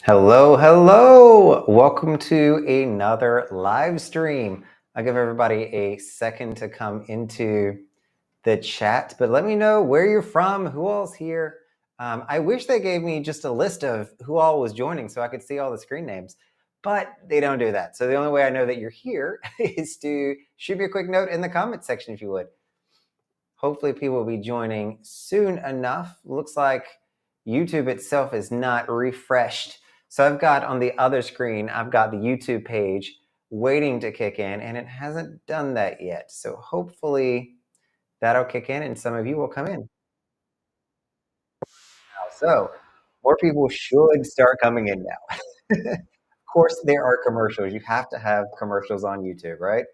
Hello, hello. Welcome to another live stream. I'll give everybody a second to come into the chat, but let me know where you're from, who all's here. I wish they gave me just a list of who all was joining so I could see all the screen names, but they don't do that. So the only way I know that you're here is to shoot me a quick note in the comment section if you would. Hopefully people will be joining soon enough. Looks like YouTube itself is not refreshed. So I've got on the other screen, I've got the YouTube page waiting to kick in, and it hasn't done that yet. So hopefully that'll kick in and some of you will come in. So more people should start coming in now. Of course, there are commercials. You have to have commercials on YouTube, right?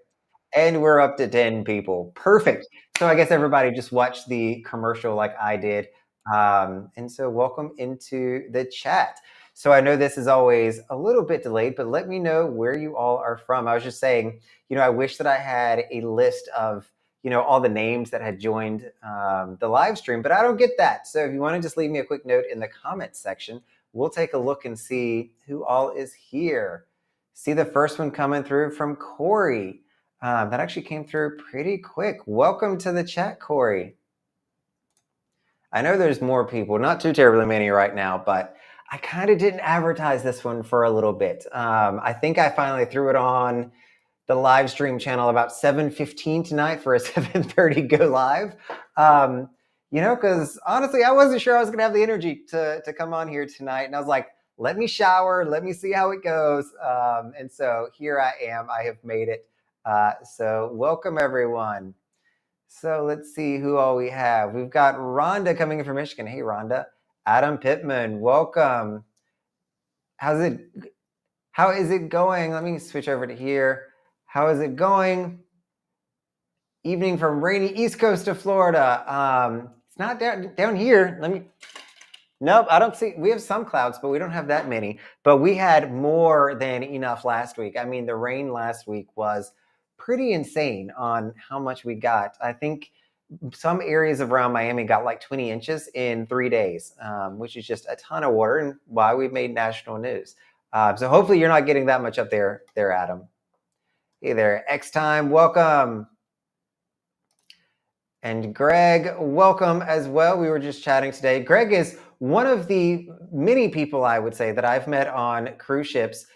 And we're up to 10 people. Perfect. So I guess everybody just watched the commercial like I did. And so welcome into the chat. So I know this is always a little bit delayed, but let me know where you all are from. I was just saying, I wish that I had a list of, all the names that had joined the live stream, but I don't get that. So if you want to just leave me a quick note in the comments section, we'll take a look and see who all is here. See the first one coming through from Corey. That actually came through pretty quick. Welcome to the chat, Corey. I know there's more people, not too terribly many right now, but I kind of didn't advertise this one for a little bit. I think I finally threw it on the live stream channel about 7:15 tonight for a 7:30 go live. Because honestly, I wasn't sure I was going to have the energy to come on here tonight. And I was like, let me shower, let me see how it goes. And so here I am. I have made it. So welcome, everyone. So let's see who all we have. We've got Rhonda coming in from Michigan. Hey, Rhonda. Adam Pittman, welcome. How is it going? Let me switch over to here. How is it going? Evening from rainy East Coast of Florida. It's not down here. Nope, I don't see. We have some clouds, but we don't have that many. But we had more than enough last week. I mean, the rain last week was pretty insane on how much we got. I think some areas around Miami got like 20 inches in 3 days, which is just a ton of water and why we made national news. So hopefully you're not getting that much up there, Adam. Hey there, X Time, welcome. And Greg, welcome as well. We were just chatting today. Greg is one of the many people, I would say, that I've met on cruise ships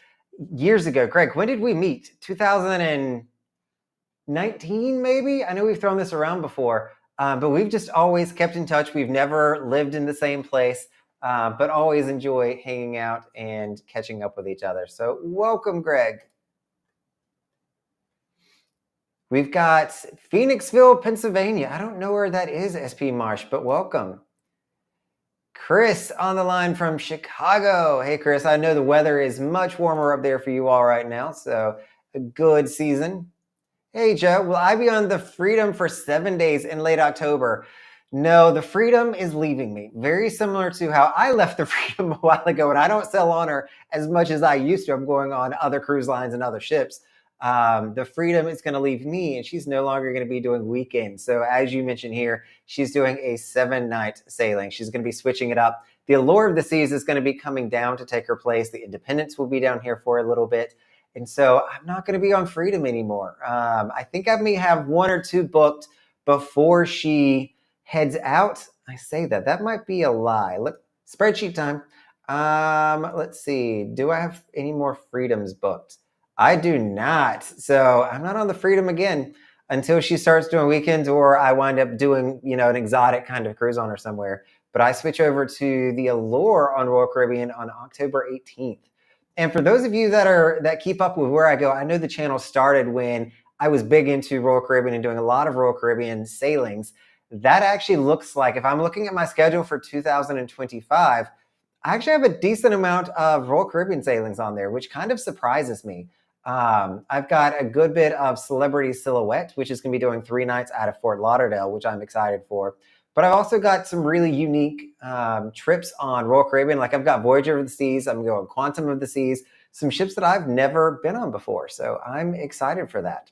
years ago. Greg, when did we meet? 2019, maybe? I know we've thrown this around before, but we've just always kept in touch. We've never lived in the same place, but always enjoy hanging out and catching up with each other. So welcome, Greg. We've got Phoenixville, Pennsylvania. I don't know where that is, SP Marsh, but welcome. Chris on the line from Chicago. Hey, Chris, I know the weather is much warmer up there for you all right now, so a good season. Hey, Joe, will I be on the Freedom for 7 days in late October? No, the Freedom is leaving me. Very similar to how I left the Freedom a while ago, and I don't sail on her as much as I used to. I'm going on other cruise lines and other ships. The Freedom is going to leave me, and she's no longer going to be doing weekends. So as you mentioned here, she's doing a 7-night sailing. She's going to be switching it up. The Allure of the Seas is going to be coming down to take her place. The Independence will be down here for a little bit. And so I'm not going to be on Freedom anymore. I think I may have 1 or 2 booked before she heads out. I say that might be a lie. Look, spreadsheet time. Let's see. Do I have any more Freedoms booked? I do not. So I'm not on the Freedom again until she starts doing weekends or I wind up doing, an exotic kind of cruise on her somewhere. But I switch over to the Allure on Royal Caribbean on October 18th. And for those of you that keep up with where I go, I know the channel started when I was big into Royal Caribbean and doing a lot of Royal Caribbean sailings. That actually looks like, if I'm looking at my schedule for 2025, I actually have a decent amount of Royal Caribbean sailings on there, which kind of surprises me. I've got a good bit of Celebrity Silhouette, which is going to be doing 3 nights out of Fort Lauderdale, which I'm excited for. But I've also got some really unique trips on Royal Caribbean. Like I've got Voyager of the Seas, I'm going Quantum of the Seas, some ships that I've never been on before. So I'm excited for that.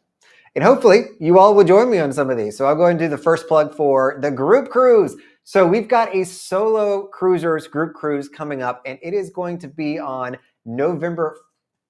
And hopefully you all will join me on some of these. So I'll go and do the first plug for the group cruise. So we've got a solo cruisers group cruise coming up, and it is going to be on November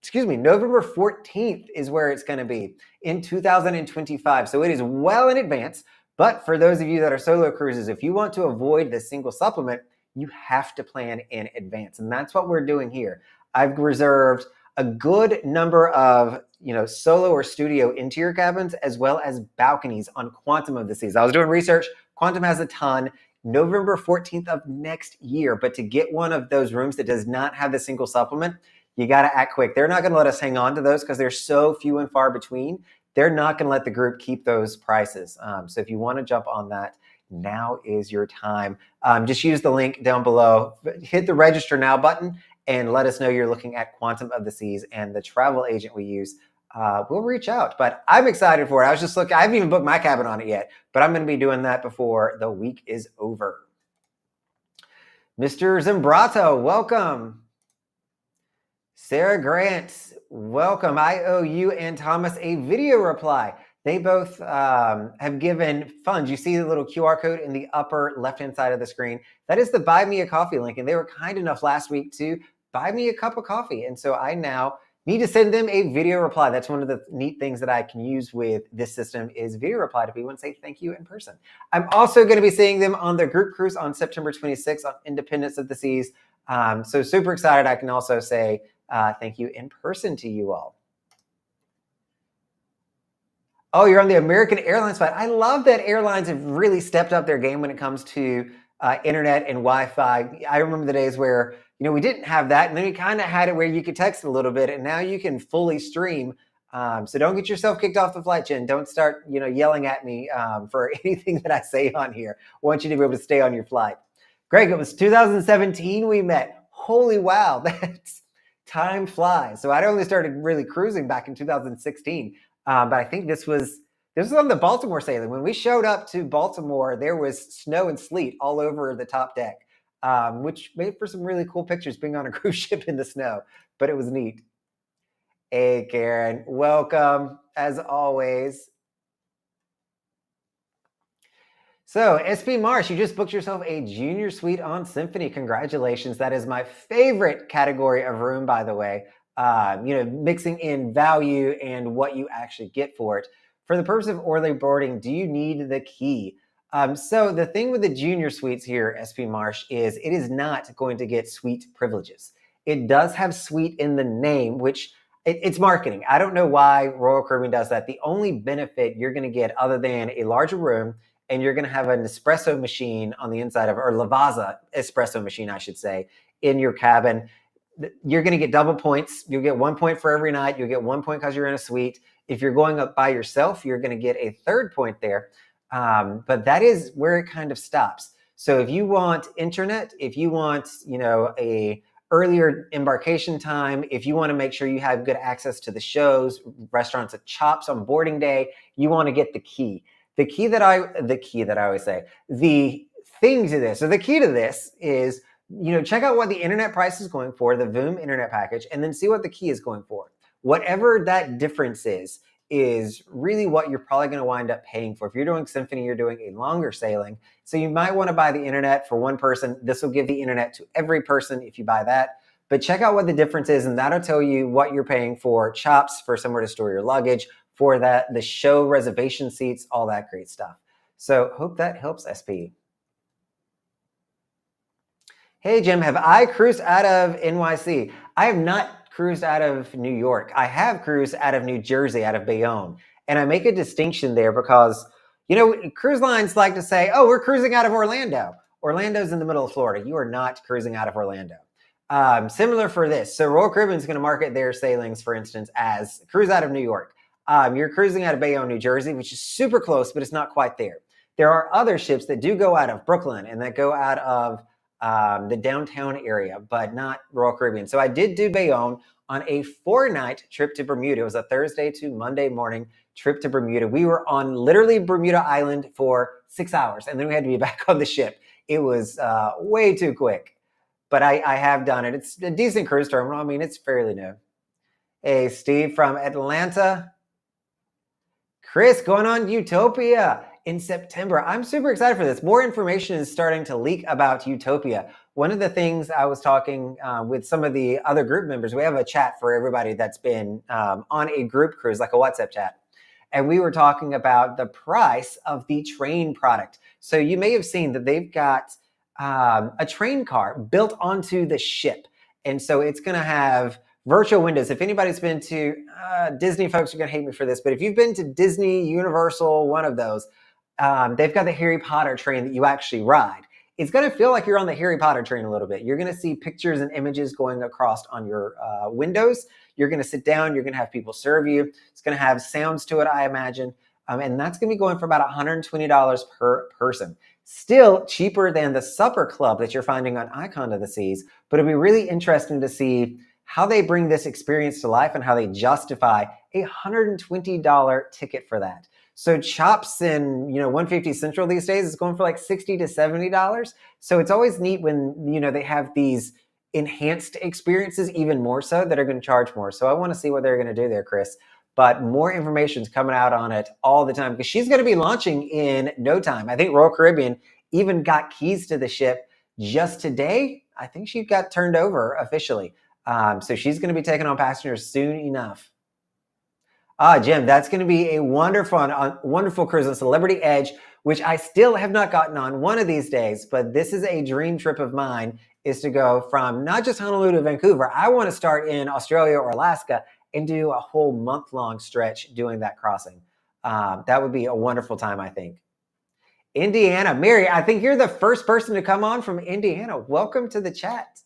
14th is where it's going to be in 2025. So it is well in advance. But for those of you that are solo cruises, if you want to avoid the single supplement, you have to plan in advance. And that's what we're doing here. I've reserved a good number of, solo or studio interior cabins, as well as balconies on Quantum of the Seas. I was doing research. Quantum has a ton. November 14th of next year. But to get one of those rooms that does not have the single supplement, you got to act quick. They're not going to let us hang on to those because they're so few and far between. They're not going to let the group keep those prices. So if you want to jump on that, now is your time. Just use the link down below. Hit the register now button and let us know you're looking at Quantum of the Seas, and the travel agent we use will reach out. But I'm excited for it. I was just looking. I haven't even booked my cabin on it yet, but I'm going to be doing that before the week is over. Mr. Zimbrato, welcome. Sarah Grant, welcome. I owe you and Thomas a video reply. They both have given funds. You see the little QR code in the upper left-hand side of the screen. That is the Buy Me a Coffee link, and they were kind enough last week to buy me a cup of coffee. And so I now need to send them a video reply. That's one of the neat things that I can use with this system is video reply to people and say thank you in person. I'm also going to be seeing them on the group cruise on September 26th on Independence of the Seas. So super excited. I can also say thank you in person to you all. Oh, you're on the American Airlines flight. I love that airlines have really stepped up their game when it comes to internet and Wi-Fi. I remember the days where, we didn't have that, and then we kind of had it where you could text a little bit, and now you can fully stream. So don't get yourself kicked off the flight, Jen. Don't start, yelling at me for anything that I say on here. I want you to be able to stay on your flight. Greg, it was 2017 we met. Holy wow, that's time flies. So I only started really cruising back in 2016. But I think this was on the Baltimore sailing. When we showed up to Baltimore, there was snow and sleet all over the top deck, which made for some really cool pictures being on a cruise ship in the snow, but it was neat. Hey, Karen, welcome as always. So SP Marsh, you just booked yourself a junior suite on Symphony. Congratulations. That is my favorite category of room, by the way. Mixing in value and what you actually get for it. For the purpose of early boarding, do you need the key? So the thing with the junior suites here, SP Marsh, is it is not going to get suite privileges. It does have suite in the name, which it's marketing. I don't know why Royal Caribbean does that. The only benefit you're going to get other than a larger room, and you're going to have an espresso machine on the inside of, or Lavazza espresso machine, I should say, in your cabin. You're going to get double points. You'll get 1 point for every night. You'll get 1 point because you're in a suite. If you're going up by yourself, you're going to get a third point there. But that is where it kind of stops. So if you want internet, if you want, a earlier embarkation time, if you want to make sure you have good access to the shows, restaurants at Chops on boarding day, you want to get the key. The thing to this, or the key to this is, check out what the internet price is going for, the VOOM internet package, and then see what the key is going for. Whatever that difference is really what you're probably going to wind up paying for. If you're doing Symphony, you're doing a longer sailing. So you might want to buy the internet for one person. This will give the internet to every person if you buy that. But check out what the difference is, and that'll tell you what you're paying for Chops, for somewhere to store your luggage, for the show reservation seats, all that great stuff. So hope that helps, SP. Hey, Jim, have I cruised out of NYC? I have not cruised out of New York. I have cruised out of New Jersey, out of Bayonne. And I make a distinction there because, cruise lines like to say, oh, we're cruising out of Orlando. Orlando's in the middle of Florida. You are not cruising out of Orlando. Similar for this. So Royal Caribbean is going to market their sailings, for instance, as cruise out of New York. You're cruising out of Bayonne, New Jersey, which is super close, but it's not quite there. There are other ships that do go out of Brooklyn and that go out of the downtown area, but not Royal Caribbean. So I did do Bayonne on a 4-night trip to Bermuda. It was a Thursday to Monday morning trip to Bermuda. We were on literally Bermuda Island for 6 hours, and then we had to be back on the ship. It was way too quick, but I have done it. It's a decent cruise terminal. I mean, it's fairly new. Hey, Steve from Atlanta. Chris, going on Utopia. in September. I'm super excited for this. More information is starting to leak about Utopia. One of the things I was talking with some of the other group members, we have a chat for everybody that's been on a group cruise, like a WhatsApp chat. And we were talking about the price of the train product. So you may have seen that they've got a train car built onto the ship. And so it's going to have virtual windows. If anybody's been to Disney, folks are going to hate me for this, but if you've been to Disney, Universal, one of those, they've got the Harry Potter train that you actually ride. It's going to feel like you're on the Harry Potter train a little bit. You're going to see pictures and images going across on your windows. You're going to sit down. You're going to have people serve you. It's going to have sounds to it, I imagine. And that's going to be going for about $120 per person. Still cheaper than the supper club that you're finding on Icon of the Seas. But it'll be really interesting to see how they bring this experience to life and how they justify a $120 ticket for that. So Chops in 150 Central these days is going for like $60 to $70. So it's always neat when they have these enhanced experiences, even more so, that are going to charge more. So I want to see what they're going to do there, Chris. But more information is coming out on it all the time because she's going to be launching in no time. I think Royal Caribbean even got keys to the ship just today. I think she got turned over officially. So she's going to be taking on passengers soon enough. Jim, that's going to be a wonderful cruise on Celebrity Edge, which I still have not gotten on one of these days, but this is a dream trip of mine, is to go from not just Honolulu to Vancouver. I want to start in Australia or Alaska and do a whole month-long stretch doing that crossing. That would be a wonderful time, I think. Indiana. Mary, I think you're the first person to come on from Indiana. Welcome to the chat.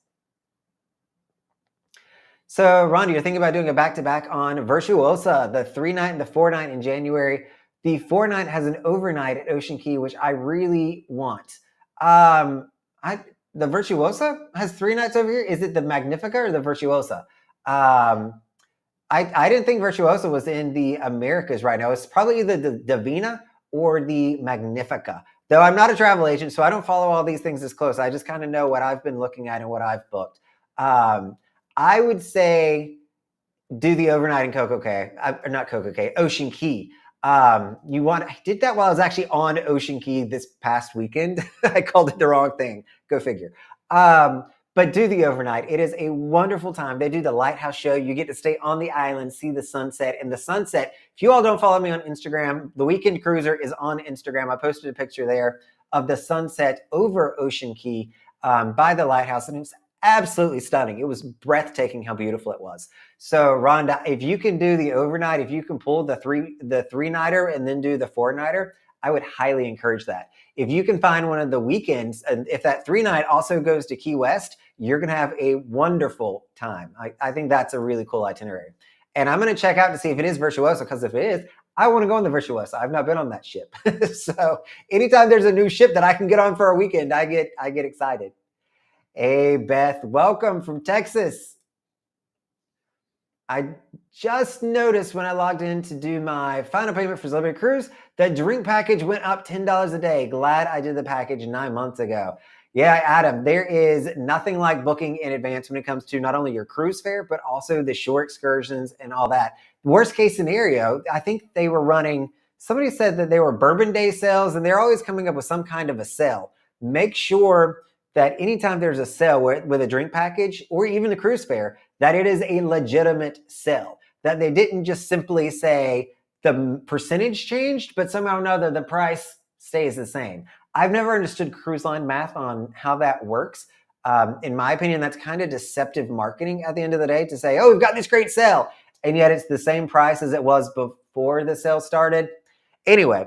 So, Rhonda, you're thinking about doing a back-to-back on Virtuosa, the 3-night and the 4-night in January. The 4-night has an overnight at Ocean Key, which I really want. The Virtuosa has 3 nights over here. Is it the Magnifica or the Virtuosa? I didn't think Virtuosa was in the Americas right now. It's probably either the Divina or the Magnifica. Though I'm not a travel agent, so I don't follow all these things as close. I just kind of know what I've been looking at and what I've booked. I would say do the overnight in Coco Cay, not Coco Cay, Ocean Key. I did that while I was actually on Ocean Key this past weekend. I called it the wrong thing. Go figure. But do the overnight. It is a wonderful time. They do the lighthouse show. You get to stay on the island, see the sunset. And the sunset, if you all don't follow me on Instagram, The Weekend Cruiser is on Instagram. I posted a picture there of the sunset over Ocean Key by the lighthouse. And it's absolutely stunning. It was breathtaking how beautiful it was. So Rhonda, if you can do the overnight, if you can pull the 3-nighter and then do the 4-nighter, I would highly encourage that. If you can find one of the weekends, and if that 3-night also goes to Key West, you're going to have a wonderful time. I think that's a really cool itinerary. And I'm going to check out to see if it is Virtuosa, because if it is, I want to go on the Virtuosa. I've not been on that ship. So anytime there's a new ship that I can get on for a weekend, I get excited. Hey, Beth, welcome from Texas. I just noticed when I logged in to do my final payment for Celebrity Cruise, the drink package went up $10 a day. Glad I did the package 9 months ago. Yeah, Adam, there is nothing like booking in advance when it comes to not only your cruise fare, but also the shore excursions and all that. Worst case scenario, I think they were running, somebody said that they were Bourbon Day sales, and they're always coming up with some kind of a sale. Make sure that anytime there's a sale with a drink package or even the cruise fare, that it is a legitimate sale, that they didn't just simply say the percentage changed, but somehow or another the price stays the same. I've never understood cruise line math on how that works. In my opinion, that's kind of deceptive marketing at the end of the day to say, oh, we've got this great sale, and yet it's the same price as it was before the sale started. Anyway,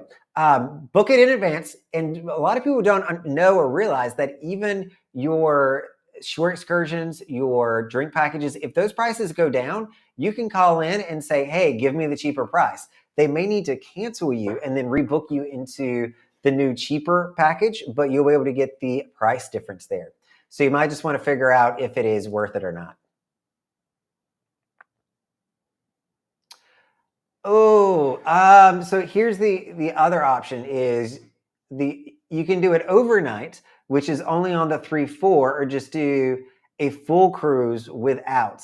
book it in advance. And a lot of people don't know or realize that even your shore excursions, your drink packages, if those prices go down, you can call in and say, hey, give me the cheaper price. They may need to cancel you and then rebook you into the new cheaper package, but you'll be able to get the price difference there. So you might just want to figure out if it is worth it or not. Oh, so here's the other option is you can do it overnight, which is only on the 3-4, or just do a full cruise without.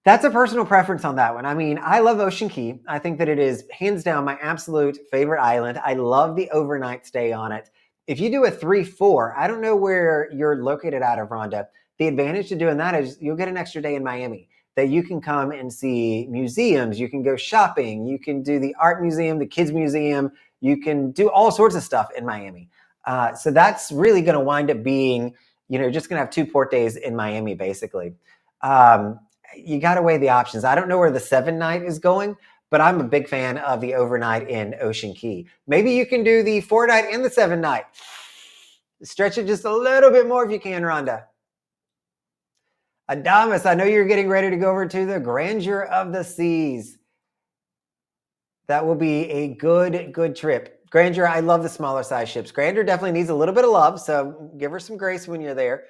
That's a personal preference on that one. I mean, I love Ocean Key. I think that it is hands down my absolute favorite island. I love the overnight stay on it. If you do a 3-4, I don't know where you're located out of, Rhonda. The advantage to doing that is you'll get an extra day in Miami that you can come and see museums. You can go shopping. You can do the art museum, the kids museum. You can do all sorts of stuff in Miami. So that's really going to wind up being, just going to have 2 port days in Miami, basically. You got to weigh the options. I don't know where the 7-night is going, but I'm a big fan of the overnight in Ocean Key. Maybe you can do the 4-night and the 7-night. Stretch it just a little bit more if you can, Rhonda. Adamus, I know you're getting ready to go over to the Grandeur of the Seas. That will be a good trip. Grandeur, I love the smaller size ships. Grandeur definitely needs a little bit of love, so give her some grace when you're there.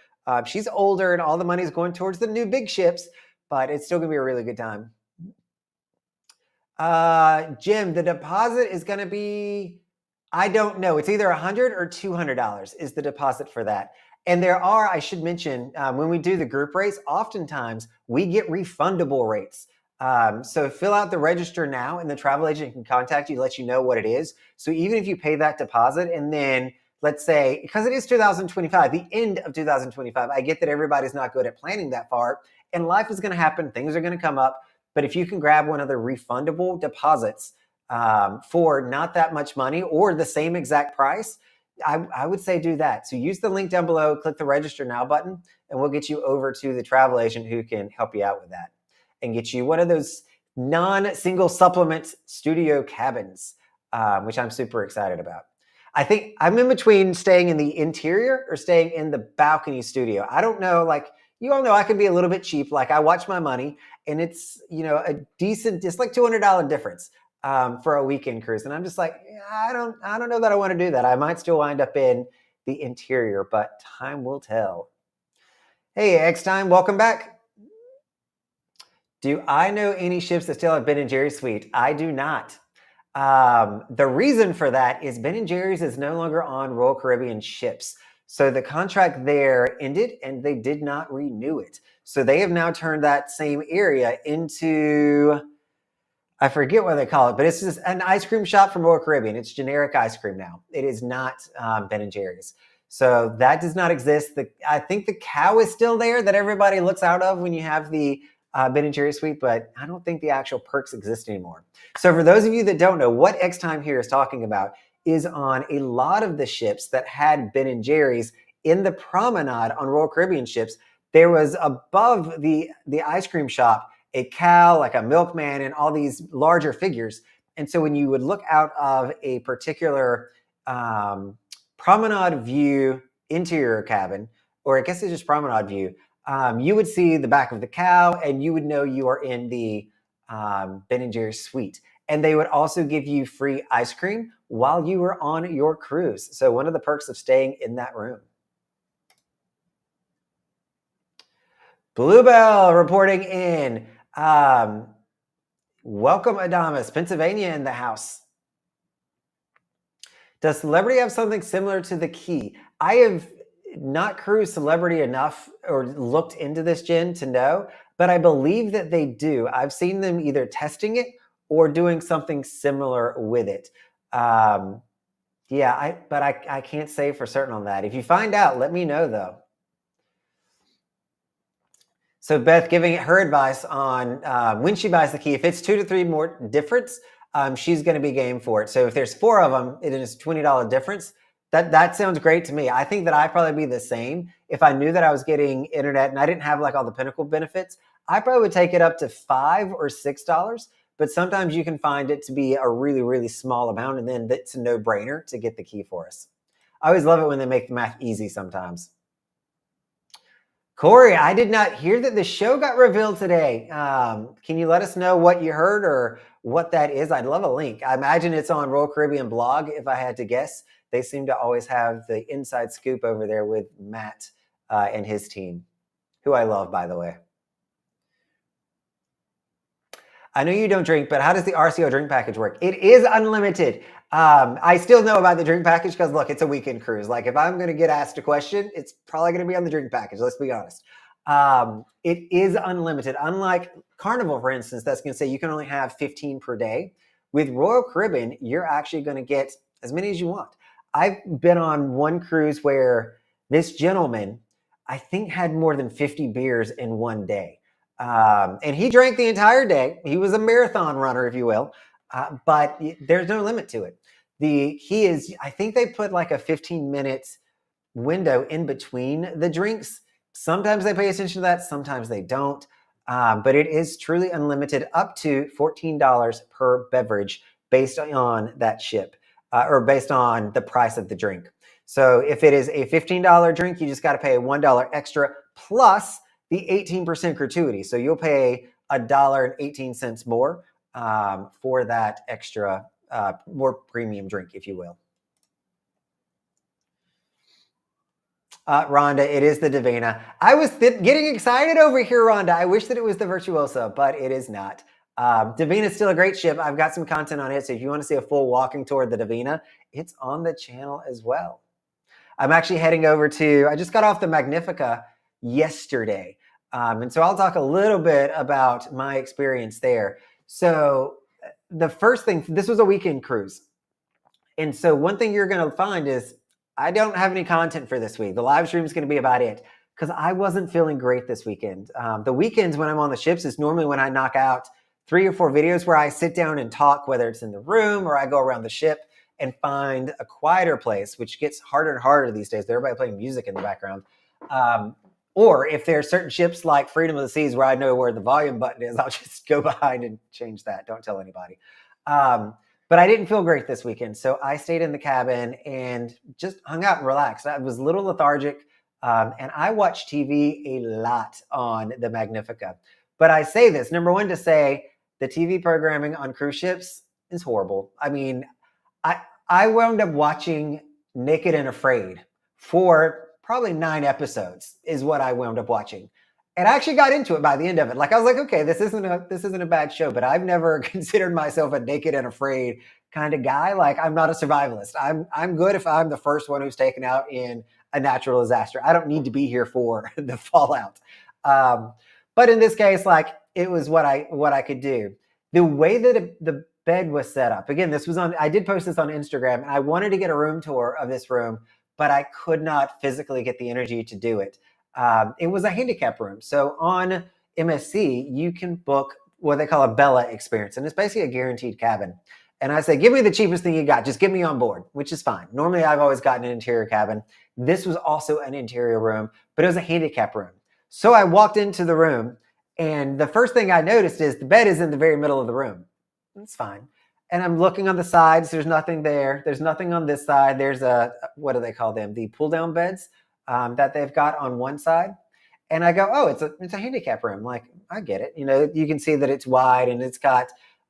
She's older and all the money's going towards the new big ships, but it's still going to be a really good time. Jim, the deposit is going to be, I don't know. It's either $100 or $200 is the deposit for that. And there are, I should mention, when we do the group rates, oftentimes we get refundable rates. So fill out the register now and the travel agent can contact you, let you know what it is. So even if you pay that deposit and then let's say, because it is 2025, the end of 2025, I get that everybody's not good at planning that far and life is going to happen. Things are going to come up. But if you can grab one of the refundable deposits for not that much money or the same exact price, I would say do that. So use the link down below, click the register now button, and we'll get you over to the travel agent who can help you out with that and get you one of those non-single supplement studio cabins, which I'm super excited about. I think I'm in between staying in the interior or staying in the balcony studio. I don't know, like you all know I can be a little bit cheap. Like I watch my money and it's, a decent, it's like $200 difference for a weekend cruise. And I'm just like, I don't know that I want to do that. I might still wind up in the interior, but time will tell. Hey, X-Time, welcome back. Do I know any ships that still have Ben and Jerry's suite? I do not. The reason for that is Ben and Jerry's is no longer on Royal Caribbean ships. So the contract there ended and they did not renew it. So they have now turned that same area into, I forget what they call it, but it's just an ice cream shop from Royal Caribbean. It's generic ice cream now. It is not Ben and Jerry's. So that does not exist. I think the cow is still there that everybody looks out of when you have the Ben and Jerry's suite, but I don't think the actual perks exist anymore. So for those of you that don't know, what X-Time here is talking about is on a lot of the ships that had Ben and Jerry's in the promenade on Royal Caribbean ships, there was above the ice cream shop a cow, like a milkman, and all these larger figures. And so when you would look out of a particular promenade view interior cabin, or I guess it's just promenade view, you would see the back of the cow and you would know you are in the Ben and Jerry's suite. And they would also give you free ice cream while you were on your cruise. So one of the perks of staying in that room. Bluebell reporting in. Welcome, Adamus. Pennsylvania in the house. Does Celebrity have something similar to the Key? I have not cruised Celebrity enough or looked into this, Jen, to know, but I believe that they do. I've seen them either testing it or doing something similar with it. But I can't say for certain on that. If you find out, let me know though. So Beth giving her advice on when she buys the Key, if it's 2 to 3 more difference, she's going to be game for it. So if there's 4 of them, it is $20 difference. That sounds great to me. I think that I'd probably be the same. If I knew that I was getting internet and I didn't have like all the Pinnacle benefits, I probably would take it up to $5 or $6. But sometimes you can find it to be a really, really small amount. And then it's a no-brainer to get the Key for us. I always love it when they make the math easy sometimes. Corey, I did not hear that the show got revealed today. Can you let us know what you heard or what that is? I'd love a link. I imagine it's on Royal Caribbean blog, if I had to guess. They seem to always have the inside scoop over there with Matt and his team, who I love, by the way. I know you don't drink, but how does the RCO drink package work? It is unlimited. I still know about the drink package because, look, it's a weekend cruise. Like, if I'm going to get asked a question, it's probably going to be on the drink package. Let's be honest. It is unlimited. Unlike Carnival, for instance, that's going to say you can only have 15 per day. With Royal Caribbean, you're actually going to get as many as you want. I've been on one cruise where this gentleman, I think, had more than 50 beers in one day. And he drank the entire day. He was a marathon runner, if you will, but there's no limit to it. I think they put like a 15 minutes window in between the drinks. Sometimes they pay attention to that, sometimes they don't. But it is truly unlimited, up to $14 per beverage based on that ship, or based on the price of the drink. So if it is a $15 drink, you just got to pay $1 extra plus the 18% gratuity. So you'll pay $1.18 more for that extra, more premium drink, if you will. Rhonda, it is the Divina. I was getting excited over here, Rhonda. I wish that it was the Virtuosa, but it is not. Divina is still a great ship. I've got some content on it, so if you want to see a full walking tour of the Divina, it's on the channel as well. I'm actually heading over to, I just got off the Magnifica yesterday, and so I'll talk a little bit about my experience there. So the first thing, this was a weekend cruise. And so one thing you're going to find is I don't have any content for this week. The live stream is going to be about it because I wasn't feeling great this weekend. The weekends when I'm on the ships is normally when I knock out 3 or 4 videos where I sit down and talk, whether it's in the room or I go around the ship and find a quieter place, which gets harder and harder these days. Everybody playing music in the background. Or if there are certain ships like Freedom of the Seas where I know where the volume button is, I'll just go behind and change that. Don't tell anybody. But I didn't feel great this weekend, so I stayed in the cabin and just hung out and relaxed. I was a little lethargic, and I watched TV a lot on the Magnifica. But I say this, number one, to say the TV programming on cruise ships is horrible. I mean, I wound up watching Naked and Afraid for probably 9 episodes is what I wound up watching. And I actually got into it by the end of it. Like I was like, okay, this isn't a bad show, but I've never considered myself a naked and afraid kind of guy. Like I'm not a survivalist. I'm good if I'm the first one who's taken out in a natural disaster. I don't need to be here for the fallout. But in this case, like it was what I could do. The way that the bed was set up. Again, I did post this on Instagram, and I wanted to get a room tour of this room, but I could not physically get the energy to do it. It was a handicap room. So on MSC, you can book what they call a Bella experience, and it's basically a guaranteed cabin. And I say, give me the cheapest thing you got. Just get me on board, which is fine. Normally, I've always gotten an interior cabin. This was also an interior room, but it was a handicap room. So I walked into the room, and the first thing I noticed is the bed is in the very middle of the room. It's fine. And I'm looking on the sides. There's nothing there. There's nothing on this side. There's what do they call them? The pull-down beds that they've got on one side. And I go, oh, it's a handicap room. Like, I get it. You know, you can see that it's wide and it's got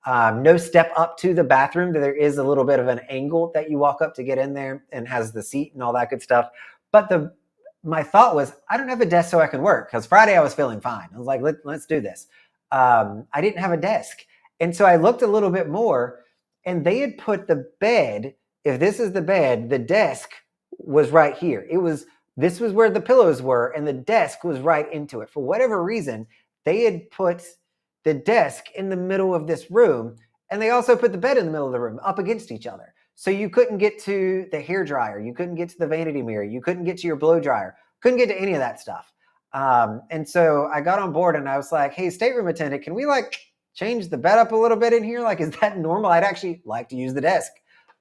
no step up to the bathroom. There is a little bit of an angle that you walk up to get in there and has the seat and all that good stuff. But my thought was, I don't have a desk so I can work, because Friday I was feeling fine. I was like, let's do this. I didn't have a desk. And so I looked a little bit more, and they had put the bed, if this is the bed, the desk was right here. This was where the pillows were, and the desk was right into it. For whatever reason, they had put the desk in the middle of this room, and they also put the bed in the middle of the room up against each other. So you couldn't get to the hair dryer. You couldn't get to the vanity mirror. You couldn't get to your blow dryer. Couldn't get to any of that stuff. And so I got on board, and I was like, hey, stateroom attendant, can we change the bed up a little bit in here? Like, is that normal? I'd actually like to use the desk.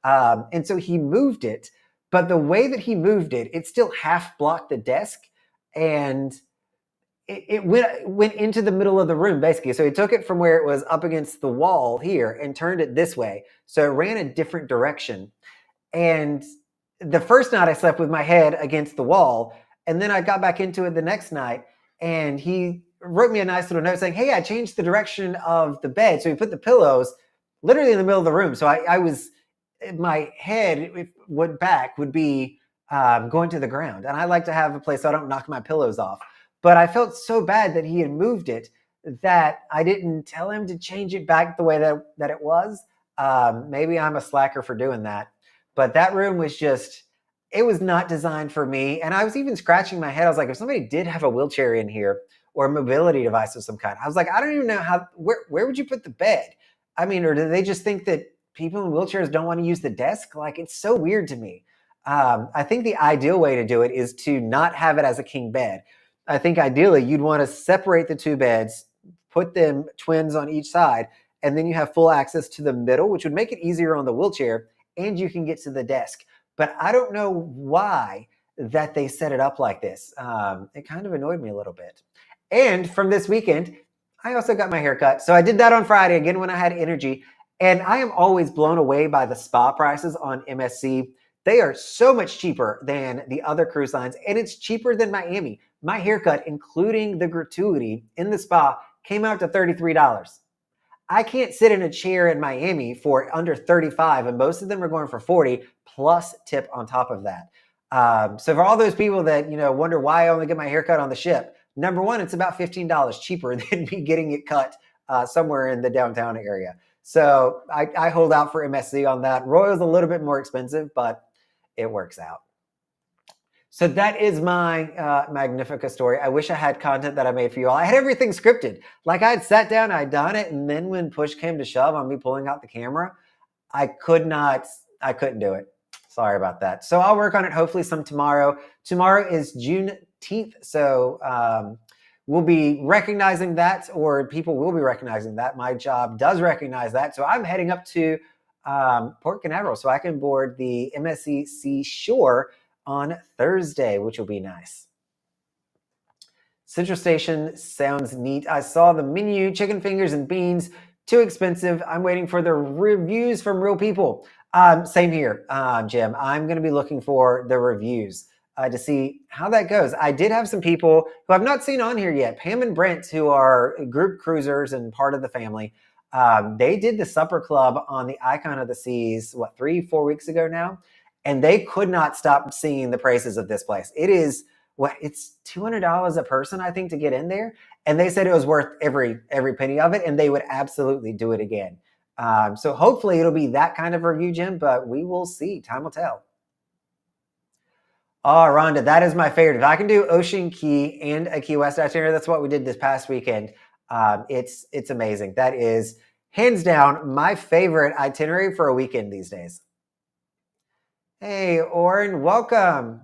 And so he moved it. But the way that he moved it, it still half blocked the desk, and it went into the middle of the room, basically. So he took it from where it was up against the wall here and turned it this way. So it ran a different direction. And the first night I slept with my head against the wall, and then I got back into it the next night, and he wrote me a nice little note saying, hey, I changed the direction of the bed. So he put the pillows literally in the middle of the room. So my head, if it went back, would be going to the ground. And I like to have a place so I don't knock my pillows off. But I felt so bad that he had moved it that I didn't tell him to change it back the way that it was. Maybe I'm a slacker for doing that. But that room was it was not designed for me. And I was even scratching my head. I was like, if somebody did have a wheelchair in here or a mobility device of some kind, I was like, I don't even know where would you put the bed? I mean, or do they just think that people in wheelchairs don't want to use the desk? Like, it's so weird to me. I think the ideal way to do it is to not have it as a king bed. I think ideally you'd want to separate the two beds, put them twins on each side, and then you have full access to the middle, which would make it easier on the wheelchair, and you can get to the desk. But I don't know why that they set it up like this. It kind of annoyed me a little bit. And from this weekend, I also got my hair cut. So I did that on Friday, again, when I had energy. And I am always blown away by the spa prices on MSC. They are so much cheaper than the other cruise lines, and it's cheaper than Miami. My haircut, including the gratuity in the spa, came out to $33. I can't sit in a chair in Miami for under 35, and most of them are going for 40 plus tip on top of that. So for all those people that wonder why I only get my haircut on the ship, number one, it's about $15 cheaper than me getting it cut somewhere in the downtown area. So I hold out for MSC on that. Royal's a little bit more expensive, but it works out. So that is my Magnifica story. I wish I had content that I made for you all. I had everything scripted. Like I had sat down, I'd done it, and then when push came to shove on me pulling out the camera, I couldn't do it. Sorry about that. So I'll work on it hopefully some tomorrow. Tomorrow is Juneteenth, so we'll be recognizing that, or people will be recognizing that. My job does recognize that. So I'm heading up to Port Canaveral so I can board the MSC Seashore on Thursday, which will be nice. Central Station sounds neat. I saw the menu, chicken fingers and beans, too expensive. I'm waiting for the reviews from real people. Same here, Jim. I'm going to be looking for the reviews to see how that goes. I did have some people who I've not seen on here yet, Pam and Brent, who are group cruisers and part of the family. They did the supper club on the Icon of the Seas, 3-4 weeks ago now? And they could not stop singing the praises of this place. It is it's $200 a person, I think, to get in there. And they said it was worth every penny of it, and they would absolutely do it again. So hopefully it'll be that kind of review, Jim, but we will see. Time will tell. Oh, Rhonda, that is my favorite. If I can do Ocean Key and a Key West itinerary, that's what we did this past weekend. It's amazing. That is hands down my favorite itinerary for a weekend these days. Hey, Oren, welcome.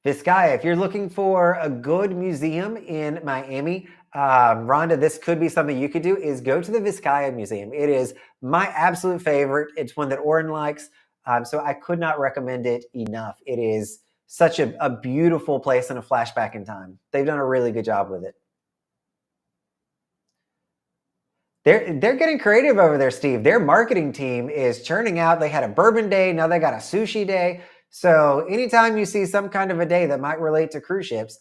Vizcaya, if you're looking for a good museum in Miami, Rhonda, this could be something you could do, is go to the Vizcaya Museum. It is my absolute favorite. It's one that Oren likes, so I could not recommend it enough. It is such a beautiful place and a flashback in time. They've done a really good job with it. They're getting creative over there, Steve. Their marketing team is churning out. They had a bourbon day. Now they got a sushi day. So anytime you see some kind of a day that might relate to cruise ships,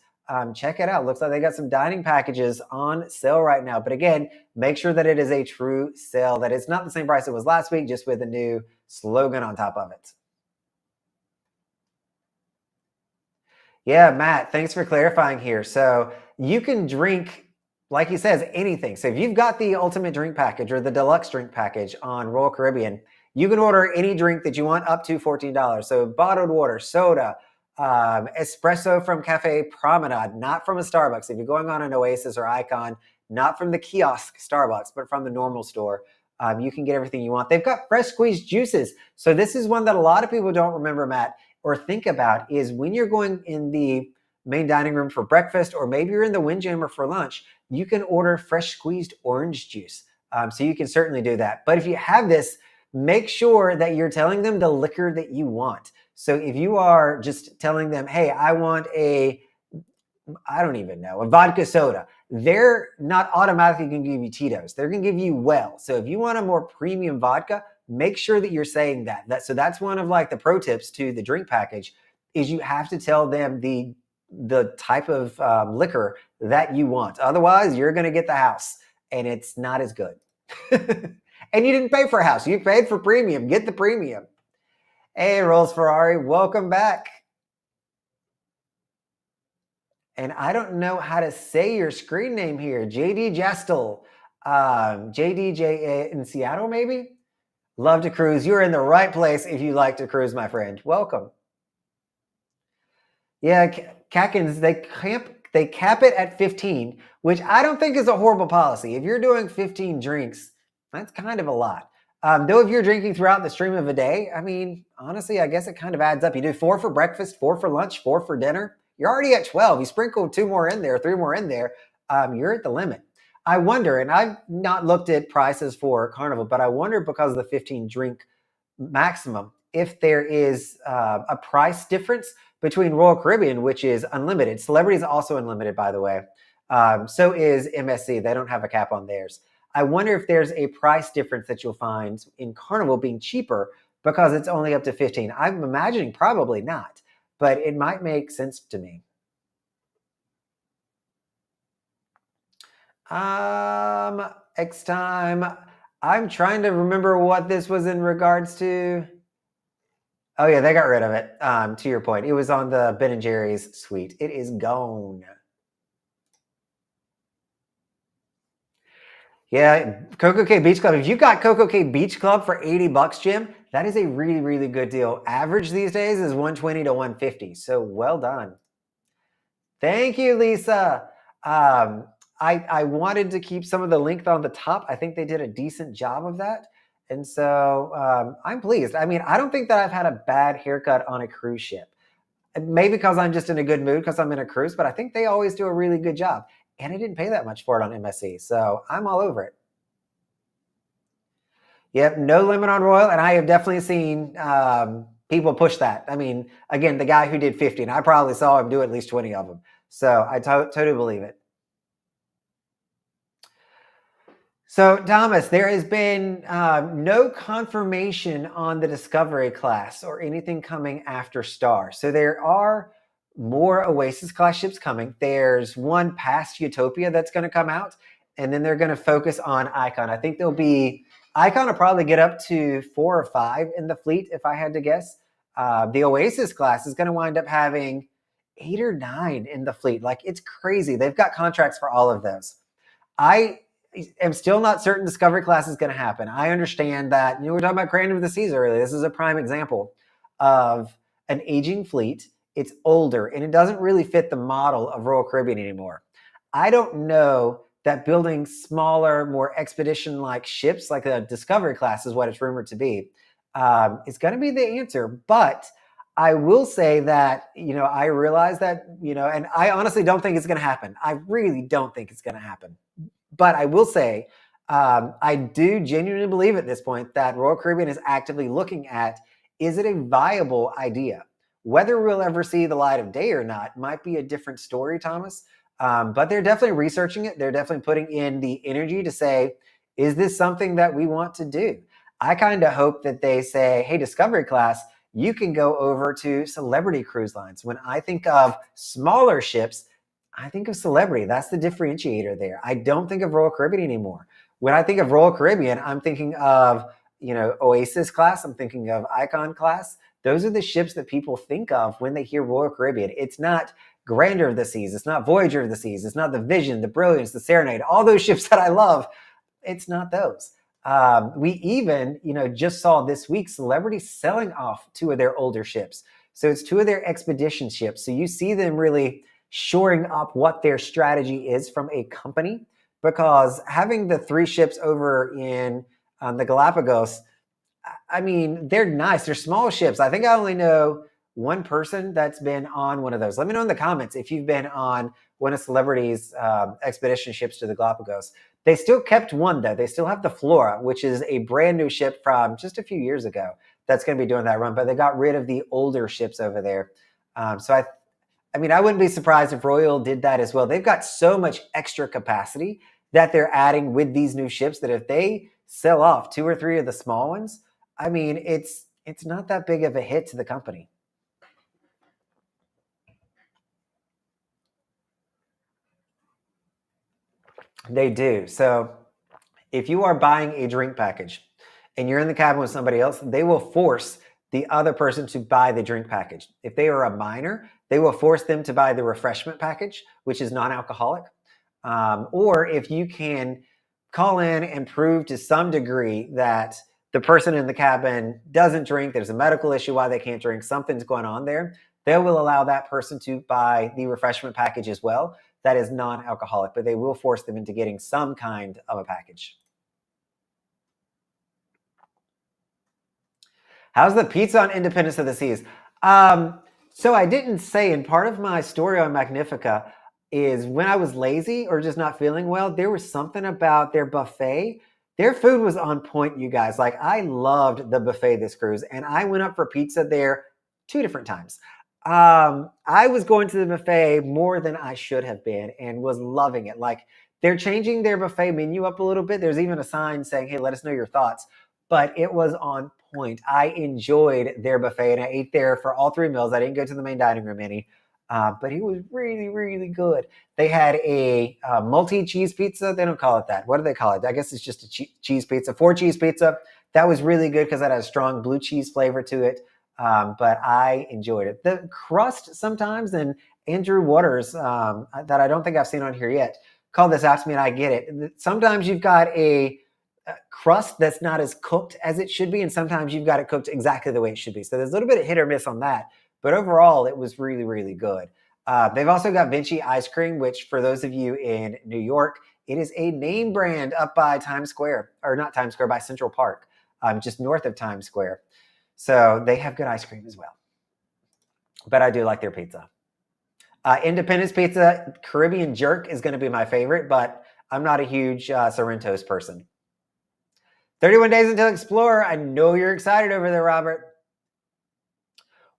check it out. Looks like they got some dining packages on sale right now. But again, make sure that it is a true sale, that it's not the same price it was last week, just with a new slogan on top of it. Yeah, Matt, thanks for clarifying here. So you can drink, like he says, anything. So if you've got the ultimate drink package or the deluxe drink package on Royal Caribbean, you can order any drink that you want up to $14. So bottled water, soda, espresso from Cafe Promenade, not from a Starbucks. If you're going on an Oasis or Icon, not from the kiosk Starbucks, but from the normal store, you can get everything you want. They've got fresh squeezed juices. So this is one that a lot of people don't remember, Matt, or think about, is when you're going in the main dining room for breakfast, or maybe you're in the Windjammer for lunch, you can order fresh squeezed orange juice. So you can certainly do that. But if you have this, make sure that you're telling them the liquor that you want. So if you are just telling them, hey, I want a vodka soda, they're not automatically going to give you Tito's. They're going to give you well. So if you want a more premium vodka, make sure that you're saying that. So that's one of like the pro tips to the drink package, is you have to tell them the type of liquor that you want. Otherwise, you're going to get the house, and it's not as good. And you didn't pay for a house. You paid for premium. Get the premium. Hey, Rolls Ferrari, welcome back. And I don't know how to say your screen name here. JD Jastel. JDJ in Seattle, maybe? Love to cruise. You're in the right place if you like to cruise, my friend. Welcome. Yeah, Katkins, they cap it at 15, which I don't think is a horrible policy. If you're doing 15 drinks, that's kind of a lot. Though if you're drinking throughout the stream of a day, I mean, honestly, I guess it kind of adds up. You do 4 for breakfast, 4 for lunch, 4 for dinner. You're already at 12. You sprinkle 2 more in there, 3 more in there. You're at the limit. I wonder, and I've not looked at prices for Carnival, but I wonder because of the 15 drink maximum, if there is a price difference between Royal Caribbean, which is unlimited. Celebrity is also unlimited, by the way. So is MSC. They don't have a cap on theirs. I wonder if there's a price difference that you'll find in Carnival being cheaper because it's only up to 15. I'm imagining probably not, but it might make sense to me. X time. I'm trying to remember what this was in regards to. Oh yeah, they got rid of it. To your point, it was on the Ben & Jerry's suite. It is gone. Yeah, Coco Cay Beach Club. If you got Coco Cay Beach Club for $80, Jim, that is a really, really good deal. Average these days is 120 to 150. So well done. Thank you, Lisa. I wanted to keep some of the length on the top. I think they did a decent job of that. And so I'm pleased. I mean, I don't think that I've had a bad haircut on a cruise ship. Maybe because I'm just in a good mood because I'm in a cruise, but I think they always do a really good job. And I didn't pay that much for it on MSC. So I'm all over it. Yep, no limit on Royal. And I have definitely seen people push that. I mean, again, the guy who did 50, and I probably saw him do at least 20 of them. So I totally believe it. So, Thomas, there has been no confirmation on the Discovery class or anything coming after Star. So there are more Oasis class ships coming. There's one past Utopia that's going to come out, and then they're going to focus on Icon. I think there'll be Icon will probably get up to 4 or 5 in the fleet, if I had to guess. The Oasis class is going to wind up having 8 or 9 in the fleet. Like, it's crazy. They've got contracts for all of those. I am still not certain Discovery class is going to happen. I understand that, we were talking about Grand of the Seas earlier. This is a prime example of an aging fleet. It's older, and it doesn't really fit the model of Royal Caribbean anymore. I don't know that building smaller, more expedition-like ships, like a Discovery class is what it's rumored to be, is going to be the answer. But I will say that, I realize that, and I honestly don't think it's going to happen. I really don't think it's going to happen. But I will say, I do genuinely believe at this point that Royal Caribbean is actively looking at, is it a viable idea? Whether we'll ever see the light of day or not might be a different story, Thomas. But they're definitely researching it. They're definitely putting in the energy to say, is this something that we want to do? I kind of hope that they say, hey, Discovery class, you can go over to Celebrity cruise lines. When I think of smaller ships, I think of Celebrity. That's the differentiator there. I don't think of Royal Caribbean anymore. When I think of Royal Caribbean, I'm thinking of, Oasis class. I'm thinking of Icon class. Those are the ships that people think of when they hear Royal Caribbean. It's not Grandeur of the Seas. It's not Voyager of the Seas. It's not the Vision, the Brilliance, the Serenade, all those ships that I love. It's not those. We even, just saw this week Celebrity selling off 2 of their older ships. So it's 2 of their expedition ships. So you see them really shoring up what their strategy is from a company, because having the 3 ships over in the Galapagos, I mean, they're nice. They're small ships. I think I only know one person that's been on one of those. Let me know in the comments if you've been on one of Celebrity's expedition ships to the Galapagos. They still kept one, though. They still have the Flora, which is a brand new ship from just a few years ago that's going to be doing that run, but they got rid of the older ships over there. So I mean, I wouldn't be surprised if Royal did that as well. They've got so much extra capacity that they're adding with these new ships that if they sell off 2 or 3 of the small ones, I mean, it's not that big of a hit to the company. They do. So if you are buying a drink package and you're in the cabin with somebody else, they will force the other person to buy the drink package. If they are a minor, they will force them to buy the refreshment package, which is non-alcoholic. Or if you can call in and prove to some degree that the person in the cabin doesn't drink, there's a medical issue why they can't drink, something's going on there, they will allow that person to buy the refreshment package as well. That is non-alcoholic, but they will force them into getting some kind of a package. How's the pizza on Independence of the Seas? So I didn't say, and part of my story on Magnifica is when I was lazy or just not feeling well, there was something about their buffet. Their food was on point, you guys. Like, I loved the buffet this cruise, and I went up for pizza there 2 different times. I was going to the buffet more than I should have been and was loving it. Like, they're changing their buffet menu up a little bit. There's even a sign saying, hey, let us know your thoughts. But it was on point. I enjoyed their buffet, and I ate there for all 3 meals. I didn't go to the main dining room any, but it was really, really good. They had a multi-cheese pizza. They don't call it that. What do they call it? I guess it's just a cheese pizza, 4-cheese pizza. That was really good because it had a strong blue cheese flavor to it. But I enjoyed it. The crust sometimes, and Andrew Waters, that I don't think I've seen on here yet, called this out to me, and I get it. Sometimes you've got a crust that's not as cooked as it should be, and sometimes you've got it cooked exactly the way it should be. So there's a little bit of hit or miss on that, but overall it was really, really good. They've also got Vinci ice cream, which for those of you in New York, it is a name brand up by Times Square, or not Times Square, by Central Park, just north of Times Square. So they have good ice cream as well. But I do like their pizza. Independence Pizza Caribbean Jerk is going to be my favorite, but I'm not a huge Sorrento's person. 31 days until Explorer. I know you're excited over there, Robert.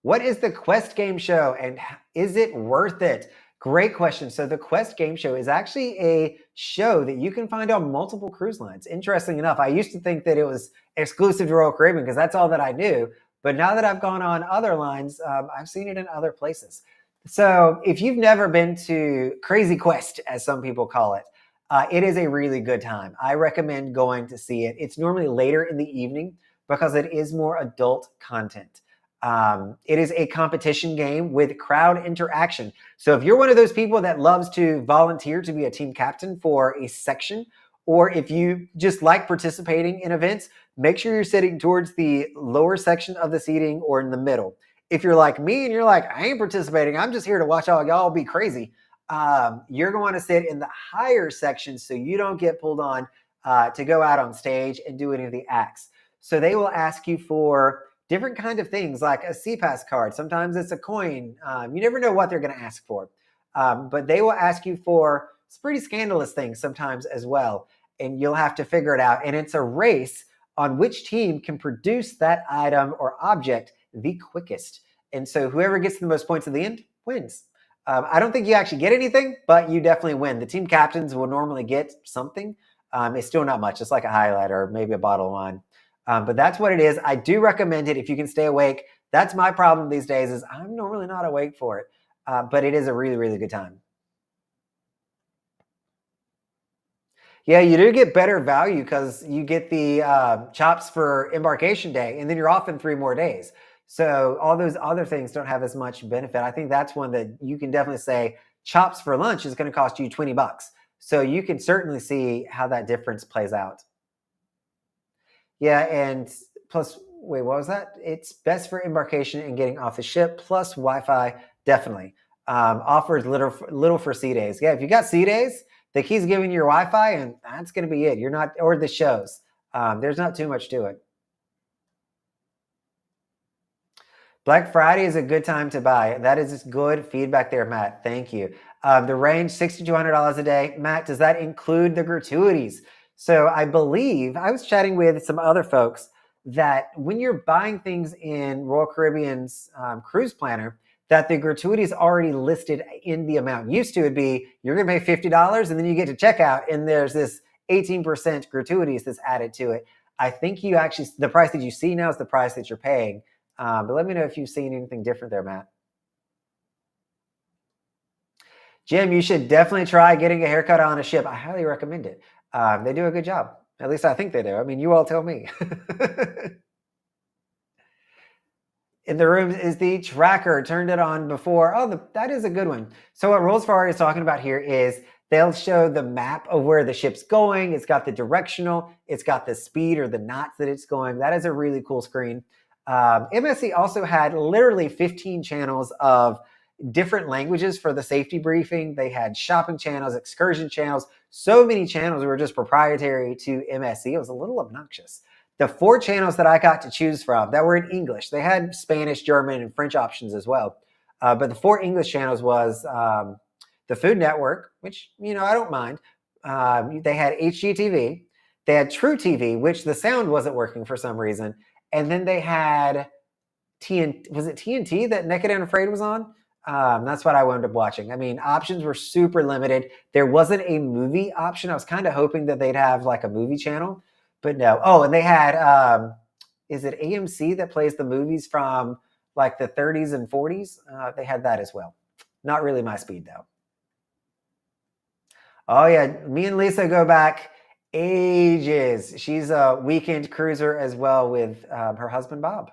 What is the Quest game show, and is it worth it? Great question. So the Quest game show is actually a show that you can find on multiple cruise lines. Interesting enough, I used to think that it was exclusive to Royal Caribbean because that's all that I knew. But now that I've gone on other lines, I've seen it in other places. So if you've never been to Crazy Quest, as some people call it, it is a really good time. I recommend going to see it. It's normally later in the evening because it is more adult content. It is a competition game with crowd interaction. So if you're one of those people that loves to volunteer to be a team captain for a section, or if you just like participating in events, make sure you're sitting towards the lower section of the seating or in the middle. If you're like me and you're like, I ain't participating, I'm just here to watch all y'all be crazy, you're going to sit in the higher section so you don't get pulled on to go out on stage and do any of the acts. So they will ask you for different kind of things like a CPAS card. Sometimes it's a coin. You never know what they're going to ask for. But they will ask you for some pretty scandalous things sometimes as well. And you'll have to figure it out. And it's a race on which team can produce that item or object the quickest. And so whoever gets the most points at the end wins. I don't think you actually get anything, but you definitely win. The team captains will normally get something. It's still not much. It's like a highlight or maybe a bottle of wine. But that's what it is. I do recommend it if you can stay awake. That's my problem these days is I'm normally not awake for it. But it is a really, really good time. Yeah, you do get better value because you get the chops for embarkation day, and then you're off in 3 more days. So all those other things don't have as much benefit. I think that's one that you can definitely say chops for lunch is going to cost you $20. So you can certainly see how that difference plays out. Yeah, and plus, wait, what was that? It's best for embarkation and getting off the ship, plus Wi-Fi, definitely. Offers little for sea days. Yeah, if you got sea days, the key's giving you your Wi-Fi, and that's going to be it. You're not, or the shows. There's not too much to it. Black Friday is a good time to buy. That is good feedback there, Matt. Thank you. The range, $6,200 a day. Matt, does that include the gratuities? So I believe, I was chatting with some other folks that when you're buying things in Royal Caribbean's cruise planner, that the gratuity is already listed in the amount. Used to, it'd be, you're going to pay $50 and then you get to checkout and there's this 18% gratuities that's added to it. I think you actually, the price that you see now is the price that you're paying. But let me know if you've seen anything different there, Matt. Jim, you should definitely try getting a haircut on a ship. I highly recommend it. They do a good job. At least I think they do. I mean, you all tell me. In the room is the tracker. Turned it on before. Oh, that is a good one. So what Rolls Ferrari is talking about here is they'll show the map of where the ship's going. It's got the directional, it's got the speed or the knots that it's going. That is a really cool screen. MSC also had literally 15 channels of different languages for the safety briefing. They had shopping channels, excursion channels. So many channels were just proprietary to MSC. It was a little obnoxious. The 4 channels that I got to choose from that were in English, they had Spanish, German, and French options as well. But the 4 English channels was the Food Network, which, I don't mind. They had HGTV. They had True TV, which the sound wasn't working for some reason. And then they had TNT. Was it TNT that Naked and Afraid was on? That's what I wound up watching. I mean, options were super limited. There wasn't a movie option. I was kind of hoping that they'd have like a movie channel, but no. Oh, and they had, is it AMC that plays the movies from like the 30s and 40s? They had that as well. Not really my speed though. Oh yeah, me and Lisa go back ages. She's a weekend cruiser as well with her husband, Bob.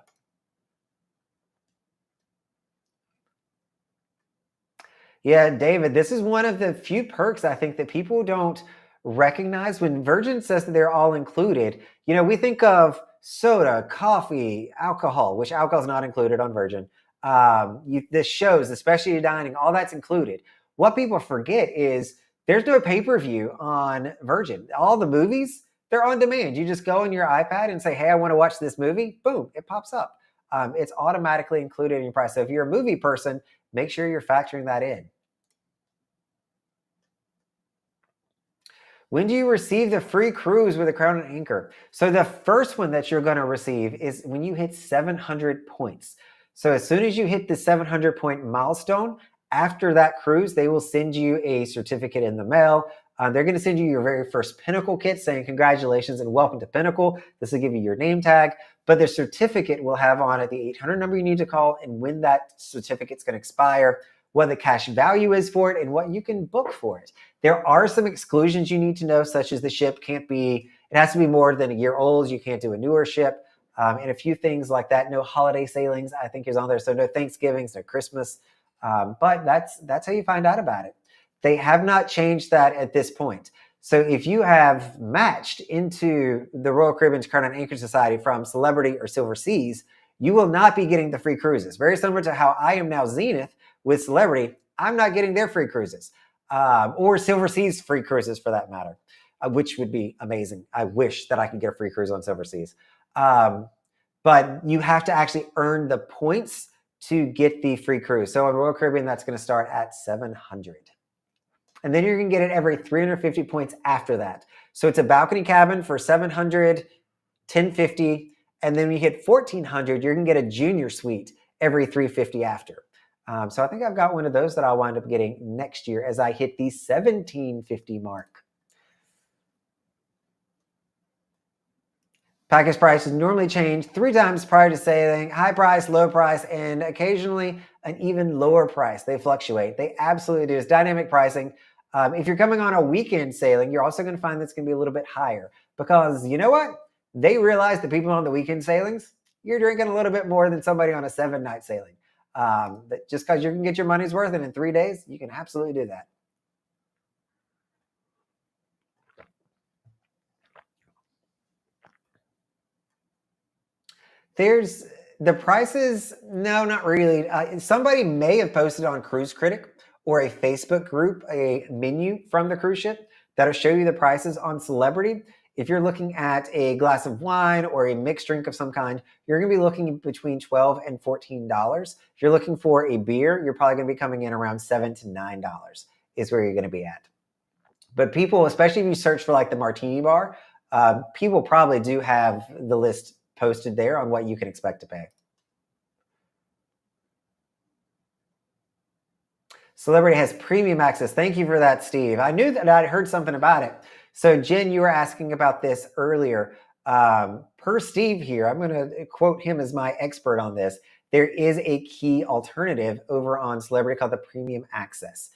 Yeah, David, this is one of the few perks I think that people don't recognize when Virgin says that they're all included. We think of soda, coffee, alcohol, which alcohol is not included on Virgin. The shows, especially dining, all that's included. What people forget is there's no pay-per-view on Virgin. All the movies, they're on demand. You just go on your iPad and say, hey, I want to watch this movie. Boom, it pops up. It's automatically included in your price. So if you're a movie person, make sure you're factoring that in. When do you receive the free cruise with a Crown and Anchor? So the first one that you're going to receive is when you hit 700 points. So as soon as you hit the 700 point milestone, after that cruise, they will send you a certificate in the mail. They're going to send you your very first Pinnacle kit saying congratulations and welcome to Pinnacle. This will give you your name tag, but the certificate will have on it the 800 number you need to call and when that certificate's going to expire, what the cash value is for it, and what you can book for it. There are some exclusions you need to know, such as the ship it has to be more than a year old. You can't do a newer ship, and a few things like that. No holiday sailings, I think, is on there. So no Thanksgivings, no Christmas. But that's how you find out about it. They have not changed that at this point. So if you have matched into the Royal Caribbean's Crown and Anchor Society from Celebrity or Silver Seas, you will not be getting the free cruises. Very similar to how I am now Zenith with Celebrity. I'm not getting their free cruises, or Silver Seas free cruises for that matter, which would be amazing. I wish that I could get a free cruise on Silver Seas. But you have to actually earn the points to get the free cruise. So on Royal Caribbean, that's going to start at 700. And then you're going to get it every 350 points after that. So it's a balcony cabin for 700, 1050, and then when you hit 1400, you're going to get a junior suite every 350 after. So I think I've got one of those that I'll wind up getting next year as I hit the 1750 mark. Package prices normally change 3 times prior to sailing, high price, low price, and occasionally an even lower price. They fluctuate. They absolutely do. It's dynamic pricing. If you're coming on a weekend sailing, you're also going to find that's going to be a little bit higher because you know what? They realize that people on the weekend sailings, you're drinking a little bit more than somebody on a 7-night sailing. But just because you can get your money's worth and in 3 days, you can absolutely do that. There's the prices. No, not really. Somebody may have posted on Cruise Critic or a Facebook group a menu from the cruise ship that'll show you the prices on Celebrity. If you're looking at a glass of wine or a mixed drink of some kind, you're going to be looking between $12 and $14. If you're looking for a beer, you're probably going to be coming in around $7 to $9 is where you're going to be at. But people, especially if you search for like the martini bar, people probably do have the list posted there on what you can expect to pay. Celebrity has premium access. Thank you for that, Steve. I knew that I'd heard something about it. So Jen, you were asking about this earlier. Per Steve here, I'm going to quote him as my expert on this. There is a key alternative over on Celebrity called the premium access.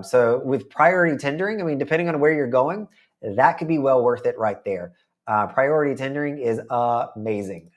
So with priority tendering, I mean, depending on where you're going, that could be well worth it right there. Priority tendering is amazing.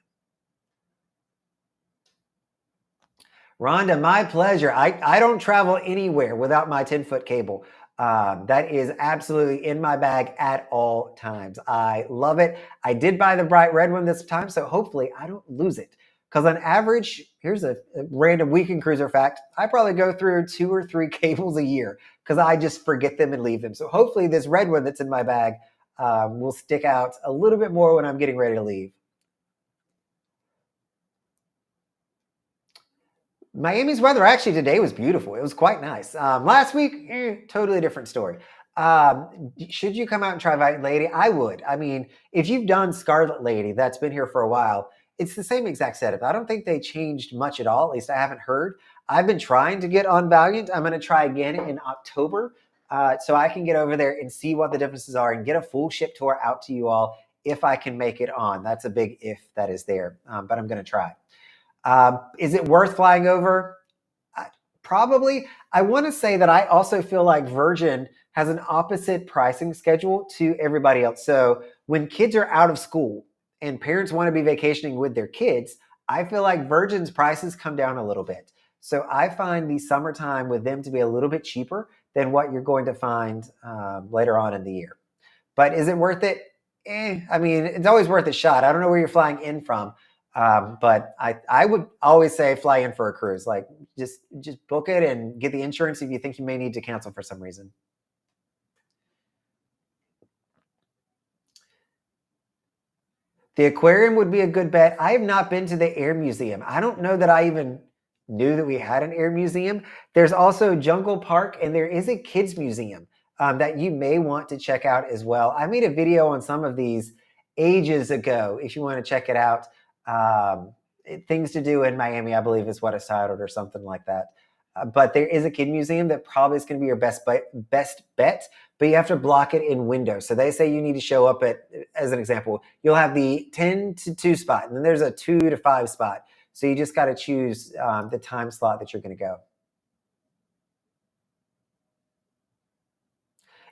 Rhonda, my pleasure. I don't travel anywhere without my 10-foot cable. That is absolutely in my bag at all times. I love it. I did buy the bright red one this time, so hopefully I don't lose it. Because on average, here's a random weekend cruiser fact, I probably go through 2 or 3 cables a year because I just forget them and leave them. So hopefully this red one that's in my bag will stick out a little bit more when I'm getting ready to leave. Miami's weather actually today was beautiful. It was quite nice. Last week, totally different story. Should you come out and try White Lady? I would. I mean, if you've done Scarlet Lady, that's been here for a while, it's the same exact setup. I don't think they changed much at all. At least I haven't heard. I've been trying to get on Valiant. I'm going to try again in October so I can get over there and see what the differences are and get a full ship tour out to you all if I can make it on. That's a big if that is there, but I'm going to try. Is it worth flying over? Probably. I want to say that I also feel like Virgin has an opposite pricing schedule to everybody else. So when kids are out of school and parents want to be vacationing with their kids, I feel like Virgin's prices come down a little bit. So I find the summertime with them to be a little bit cheaper than what you're going to find later on in the year. But is it worth it? I mean, it's always worth a shot. I don't know where you're flying in from, but I would always say fly in for a cruise. Like just book it and get the insurance if you think you may need to cancel for some reason. The aquarium would be a good bet. I have not been to the air museum. I don't know that I even knew that we had an air museum. There's also Jungle Park, and there is a kids museum that you may want to check out as well. I made a video on some of these ages ago. If you want to check it out, things to do in Miami, I believe, is what it's titled, or something like that. But there is a kid museum that probably is going to be your best bet, but you have to block it in windows. So they say you need to show up at, as an example, you'll have the 10 to 2 spot, and then there's a 2 to 5 spot. So you just got to choose the time slot that you're going to go.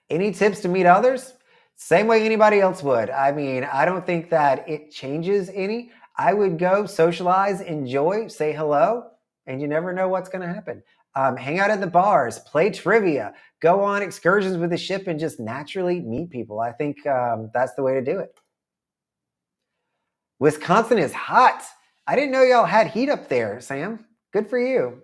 Any tips to meet others? Same way anybody else would. I mean, I don't think that it changes any. I would go socialize, enjoy, say hello, and you never know what's going to happen. Hang out at the bars, play trivia, go on excursions with the ship, and just naturally meet people. I think that's the way to do it. Wisconsin is hot. I didn't know y'all had heat up there, Sam. Good for you.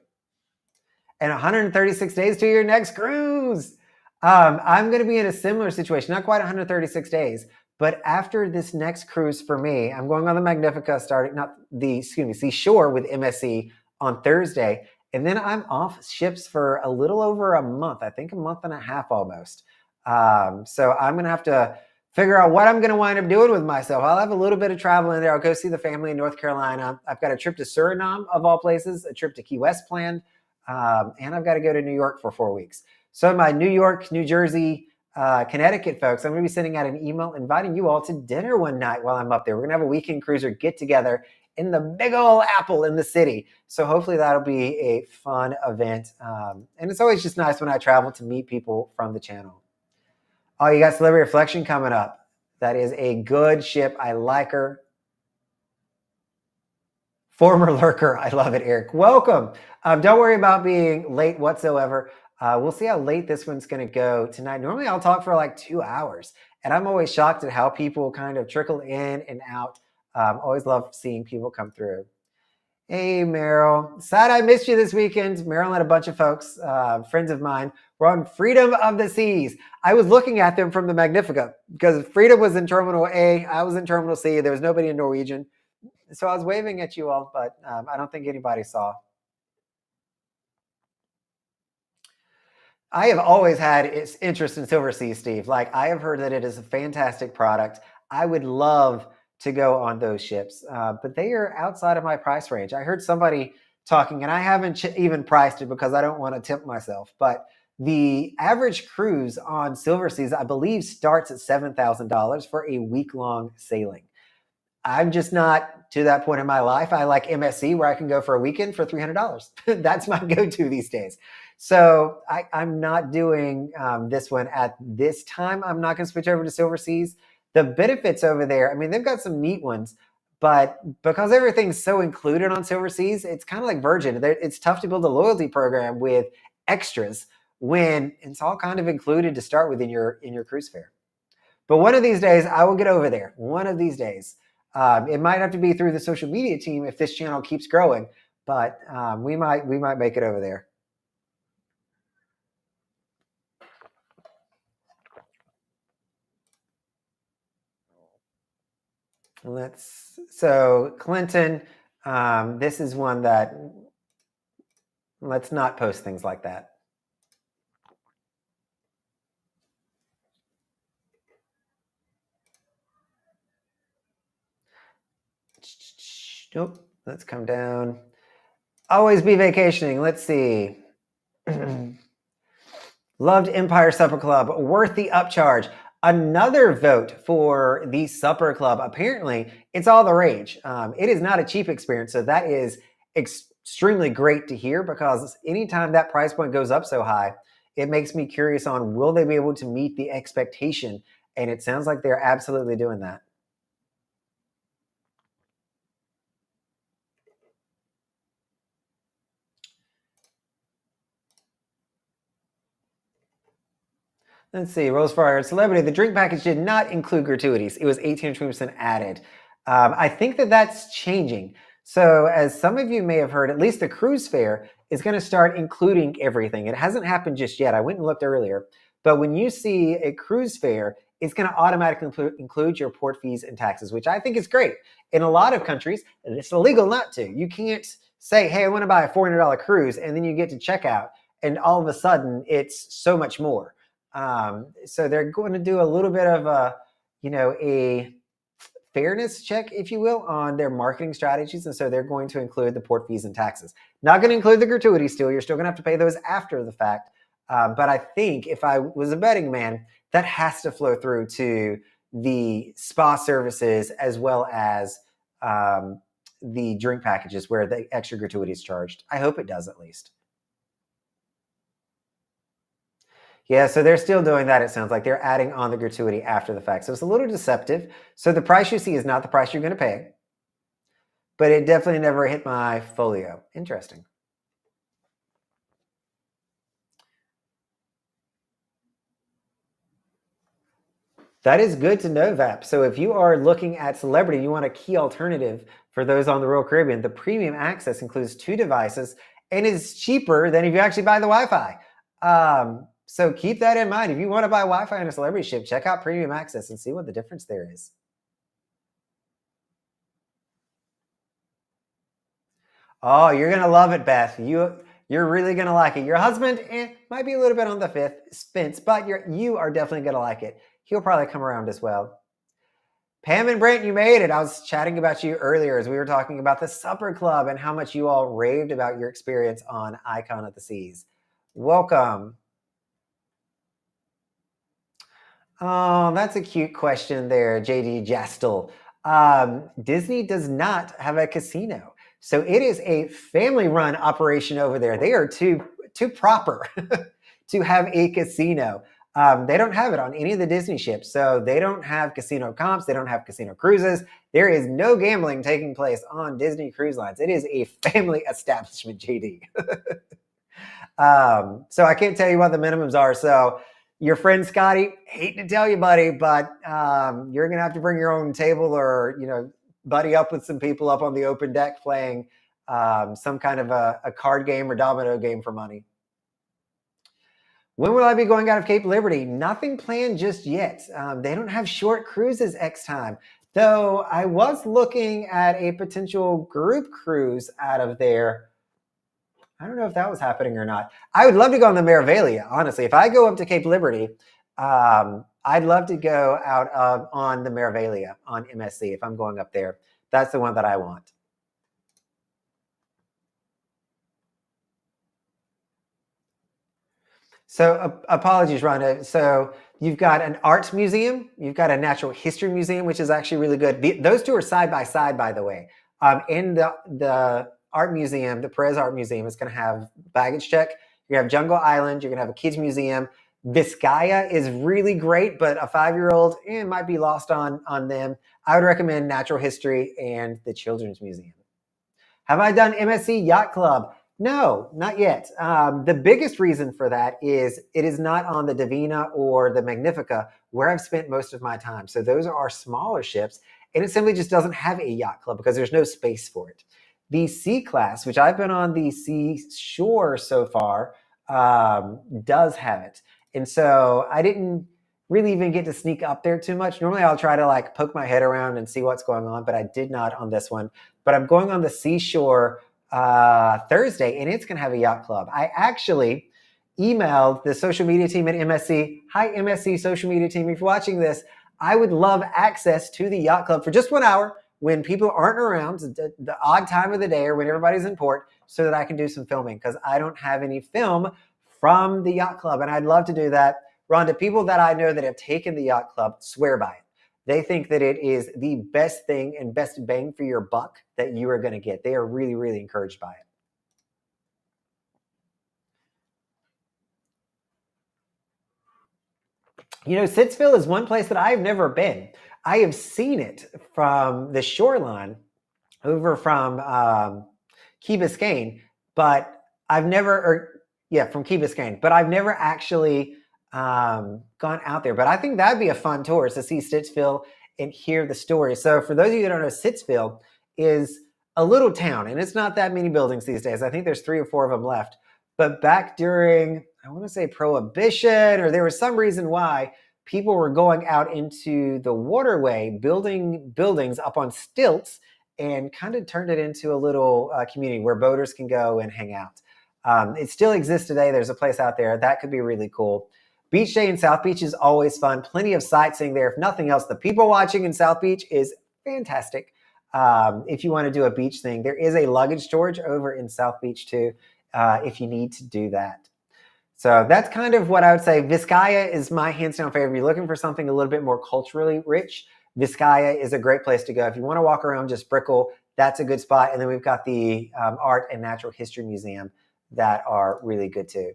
And 136 days to your next cruise. I'm going to be in a similar situation, not quite 136 days, but after this next cruise for me, I'm going on the Magnifica starting, not the, excuse me, Seashore with MSC on Thursday. And then I'm off ships for a little over a month, I think a month and a half almost. So I'm going to have to figure out what I'm going to wind up doing with myself. I'll have a little bit of travel in there. I'll go see the family in North Carolina. I've got a trip to Suriname, of all places, a trip to Key West planned. And I've got to go to New York for 4 weeks. So my New York, New Jersey, Connecticut folks, I'm going to be sending out an email inviting you all to dinner one night while I'm up there. We're going to have a weekend cruiser get together in the big old apple in the city. So hopefully that'll be a fun event. And it's always just nice when I travel to meet people from the channel. Oh, you got Celebrity Reflection coming up. That is a good ship. I like her. Former lurker. I love it, Eric. Welcome. Don't worry about being late whatsoever. We'll see how late this one's going to go tonight. Normally I'll talk for like 2 hours, and I'm always shocked at how people kind of trickle in and out. Always love seeing people come through. Hey, Meryl. Sad I missed you this weekend. Meryl and a bunch of folks, friends of mine, were on Freedom of the Seas. I was looking at them from the Magnifica because Freedom was in Terminal A. I was in Terminal C. There was nobody in Norwegian. So I was waving at you all, but I don't think anybody saw. I have always had interest in Silver Sea, Steve. Like, I have heard that it is a fantastic product. I would love to go on those ships, but they are outside of my price range. I heard somebody talking, and I haven't even priced it because I don't want to tempt myself, but the average cruise on Silver Seas, I believe, starts at $7,000 for a week-long sailing. I'm just not to that point in my life. I like MSC where I can go for a weekend for $300. That's my go-to these days. So I'm not doing this one at this time. I'm not going to switch over to Silver Seas. The benefits over there, I mean, they've got some neat ones, but because everything's so included on Silver Seas, it's kind of like Virgin. It's tough to build a loyalty program with extras when it's all kind of included to start with in your cruise fare. But one of these days, I will get over there. One of these days. It might have to be through the social media team if this channel keeps growing, but we might make it over there. So Clinton, this is one that let's not post things like that. Nope, let's come down. Always be vacationing. Let's see. Loved Empire Supper Club. Worth the upcharge. Another vote for the Supper Club. Apparently, it's all the rage. It is not a cheap experience, so that is extremely great to hear, because anytime that price point goes up so high, it makes me curious on, will they be able to meet the expectation? And it sounds like they're absolutely doing that. Let's see, Rose Fire Celebrity. The drink package did not include gratuities. It was 18 to 20% added. I think that that's changing. So as some of you may have heard, at least the cruise fare is going to start including everything. It hasn't happened just yet. I went and looked earlier. But when you see a cruise fare, it's going to automatically include your port fees and taxes, which I think is great. In a lot of countries, it's illegal not to. You can't say, hey, I want to buy a $400 cruise, and then you get to checkout, and all of a sudden it's so much more. So they're going to do a little bit of a fairness check, if you will, on their marketing strategies. And so they're going to include the port fees and taxes. Not going to include the gratuity still. You're still going to have to pay those after the fact. But I think if I was a betting man, that has to flow through to the spa services as well as the drink packages where the extra gratuity is charged. I hope it does, at least. Yeah, so they're still doing that, it sounds like. They're adding on the gratuity after the fact. So it's a little deceptive. So the price you see is not the price you're going to pay. But it definitely never hit my folio. Interesting. That is good to know, VAP. So if you are looking at Celebrity, you want a key alternative for those on the Royal Caribbean, the premium access includes 2 devices and is cheaper than if you actually buy the Wi-Fi. So keep that in mind. If you want to buy Wi-Fi on a Celebrity ship, check out premium access and see what the difference there is. Oh, you're going to love it, Beth. You're really going to like it. Your husband might be a little bit on the fence, but you are definitely going to like it. He'll probably come around as well. Pam and Brent, you made it. I was chatting about you earlier as we were talking about the Supper Club and how much you all raved about your experience on Icon of the Seas. Welcome. Oh, that's a cute question there, JD Jastel. Disney does not have a casino. So it is a family-run operation over there. They are too proper to have a casino. They don't have it on any of the Disney ships. So they don't have casino comps. They don't have casino cruises. There is no gambling taking place on Disney Cruise Lines. It is a family establishment, JD. So I can't tell you what the minimums are. So your friend Scotty, hate to tell you, buddy, but you're going to have to bring your own table or, buddy up with some people up on the open deck playing some kind of a card game or domino game for money. When will I be going out of Cape Liberty? Nothing planned just yet. They don't have short cruises X time. Though I was looking at a potential group cruise out of there. I don't know if that was happening or not. I would love to go on the Meraviglia, honestly. If I go up to Cape Liberty, I'd love to go out on the Meraviglia on MSC if I'm going up there. That's the one that I want. So apologies, Rhonda. So you've got an art museum. You've got a natural history museum, which is actually really good. Those two are side by side, by the way. In the art museum, the Perez Art Museum is going to have baggage check. You're going to have Jungle Island. You're going to have a kids museum. Vizcaya is really great, but a 5-year-old might be lost on them. I would recommend natural history and the children's museum. Have I done MSC Yacht Club? No, not yet. The biggest reason for that is it is not on the Divina or the Magnifica where I've spent most of my time. So those are our smaller ships, and it simply just doesn't have a yacht club because there's no space for it. The C class, which I've been on the sea shore so far, does have it, and so I didn't really even get to sneak up there too much. Normally, I'll try to like poke my head around and see what's going on, but I did not on this one. But I'm going on the seashore Thursday, and it's going to have a yacht club. I actually emailed the social media team at MSC. Hi, MSC social media team. If you're watching this, I would love access to the yacht club for just 1 hour when people aren't around, the odd time of the day or when everybody's in port, so that I can do some filming because I don't have any film from the yacht club, and I'd love to do that. Rhonda, people that I know that have taken the yacht club swear by it. They think that it is the best thing and best bang for your buck that you are going to get. They are really, really encouraged by it. You know, Sittsville is one place that I've never been. I have seen it from the shoreline over from Key Biscayne, but I've never, from Key Biscayne, but I've never actually gone out there. But I think that'd be a fun tour is to see Stittsville and hear the story. So for those of you that don't know, Stittsville is a little town, and it's not that many buildings these days. I think there's 3 or 4 of them left. But back during, I want to say Prohibition, or there was some reason why people were going out into the waterway, building buildings up on stilts, and kind of turned it into a little community where boaters can go and hang out. It still exists today. There's a place out there that could be really cool. Beach Day in South Beach is always fun. Plenty of sightseeing there. If nothing else, the people watching in South Beach is fantastic. If you want to do a beach thing, there is a luggage storage over in South Beach too, if you need to do that. So that's kind of what I would say. Vizcaya is my hands down favorite. If you're looking for something a little bit more culturally rich, Vizcaya is a great place to go. If you want to walk around just Brickell, that's a good spot. And then we've got the Art and Natural History Museum that are really good too.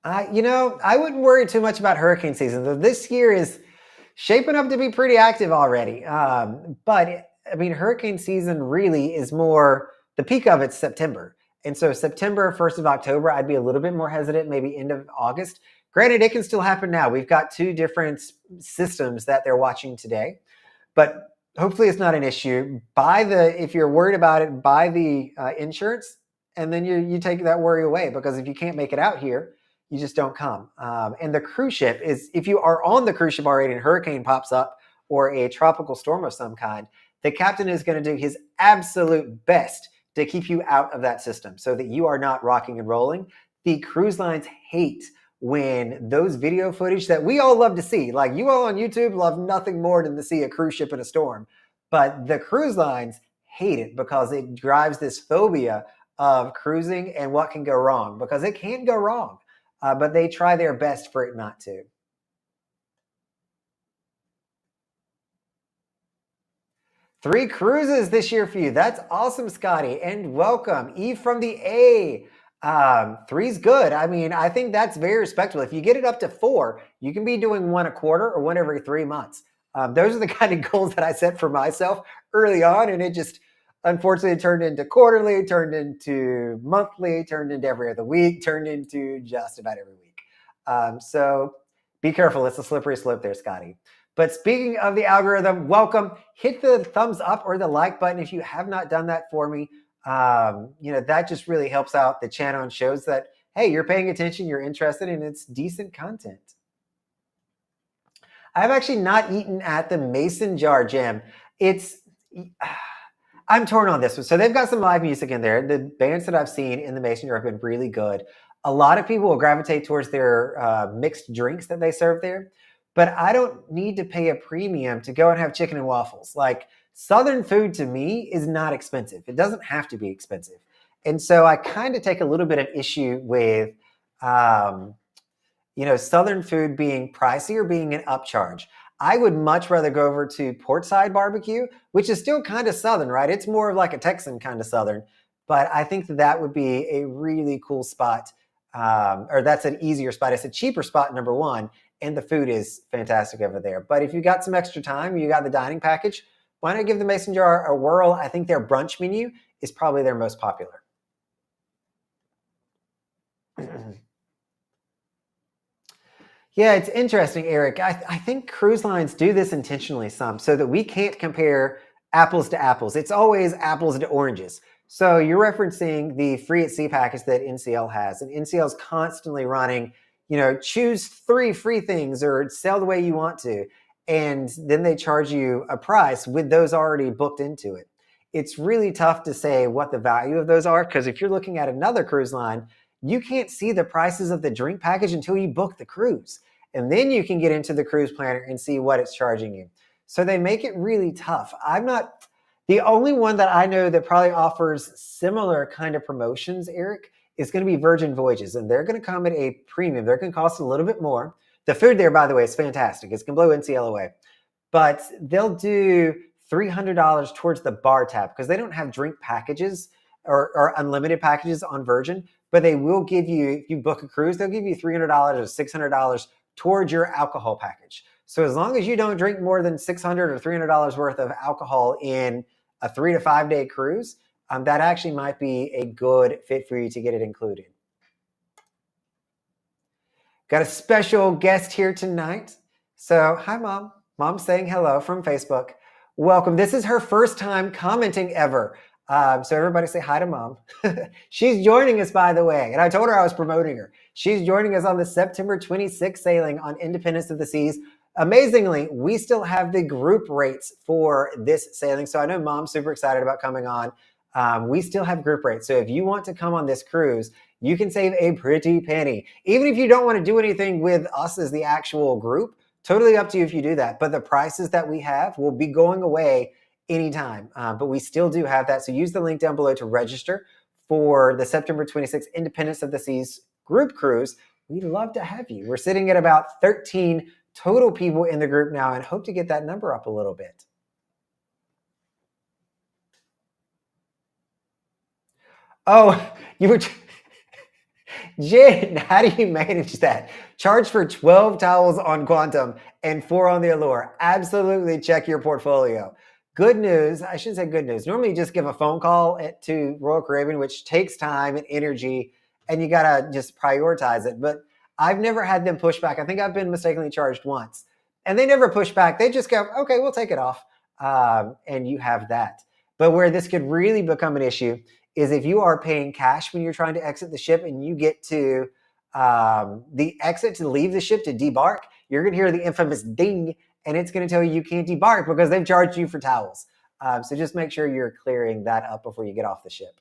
I wouldn't worry too much about hurricane season. This year is shaping up to be pretty active already. But I mean, hurricane season really is more, the peak of it's September. And so September, 1st of October, I'd be a little bit more hesitant, maybe end of August. Granted, it can still happen now. We've got 2 different systems that they're watching today, but hopefully it's not an issue. If you're worried about it, buy the insurance, and then you take that worry away, because if you can't make it out here, you just don't come. And the cruise ship is, if you are on the cruise ship already and a hurricane pops up or a tropical storm of some kind, the captain is going to do his absolute best to keep you out of that system so that you are not rocking and rolling. The cruise lines hate when those video footage that we all love to see, like you all on YouTube love nothing more than to see a cruise ship in a storm. But the cruise lines hate it because it drives this phobia of cruising and what can go wrong, because it can't go wrong. But they try their best for it not to. Three cruises this year for you. That's awesome, Scotty. And welcome. E from the A. Three's good. I mean, I think that's very respectable. If you get it up to 4, you can be doing 1 a quarter or 1 every 3 months. Those are the kind of goals that I set for myself early on. And it just, unfortunately, turned into quarterly, turned into monthly, turned into every other week, turned into just about every week. So be careful. It's a slippery slope there, Scotty. But speaking of the algorithm, welcome. Hit the thumbs up or the like button if you have not done that for me. That just really helps out the channel and shows that, hey, you're paying attention, you're interested, and it's decent content. I've actually not eaten at the Mason Jar Jam. I'm torn on this one. So they've got some live music in there. The bands that I've seen in the Mason Jar have been really good. A lot of people will gravitate towards their mixed drinks that they serve there. But I don't need to pay a premium to go and have chicken and waffles. Like, Southern food to me is not expensive. It doesn't have to be expensive. And so I kind of take a little bit of issue with, Southern food being pricey or being an upcharge. I would much rather go over to Portside Barbecue, which is still kind of Southern, right? It's more of like a Texan kind of Southern. But I think that would be a really cool spot, or that's an easier spot. It's a cheaper spot, number one. And the food is fantastic over there. But if you got some extra time, you got the dining package, why not give the mason jar a whirl? I think their brunch menu is probably their most popular. Yeah, it's interesting, Eric. I think cruise lines do this intentionally some so that we can't compare apples to apples. It's always apples to oranges. So you're referencing the free at sea package that NCL has, and NCL is constantly running, choose 3 free things or sell the way you want to. And then they charge you a price with those already booked into it. It's really tough to say what the value of those are because if you're looking at another cruise line, you can't see the prices of the drink package until you book the cruise. And then you can get into the cruise planner and see what it's charging you. So they make it really tough. I'm not the only one that I know that probably offers similar kind of promotions, Eric, is going to be Virgin Voyages. And they're going to come at a premium. They're going to cost a little bit more. The food there, by the way, is fantastic. It's going to blow NCL away. But they'll do $300 towards the bar tab because they don't have drink packages or unlimited packages on Virgin. But they will give you, if you book a cruise, they'll give you $300 or $600 towards your alcohol package. So as long as you don't drink more than $600 or $300 worth of alcohol in a 3 to 5 day cruise, that actually might be a good fit for you to get it included. Got a special guest here tonight. So hi, Mom. Mom's saying hello from Facebook. Welcome. This is her first time commenting ever. So everybody say hi to Mom. She's joining us, by the way. And I told her I was promoting her. She's joining us on the September 26th sailing on Independence of the Seas. Amazingly, we still have the group rates for this sailing. So I know Mom's super excited about coming on. We still have group rates. So if you want to come on this cruise, you can save a pretty penny. Even if you don't want to do anything with us as the actual group, totally up to you if you do that. But the prices that we have will be going away anytime. But we still do have that. So use the link down below to register for the September 26th Independence of the Seas group cruise. We'd love to have you. We're sitting at about 13 total people in the group now and hope to get that number up a little bit. Oh, you were... Jen, how do you manage that? Charge for 12 towels on Quantum and 4 on the Allure. Absolutely check your portfolio. Good news, I shouldn't say good news. Normally you just give a phone call to Royal Caribbean, which takes time and energy, and you got to just prioritize it. But I've never had them push back. I think I've been mistakenly charged once. And they never push back. They just go, okay, we'll take it off. And you have that. But where this could really become an issue is if you are paying cash when you're trying to exit the ship and you get to the exit to leave the ship to debark, you're going to hear the infamous ding, and it's going to tell you can't debark because they've charged you for towels. So just make sure you're clearing that up before you get off the ship.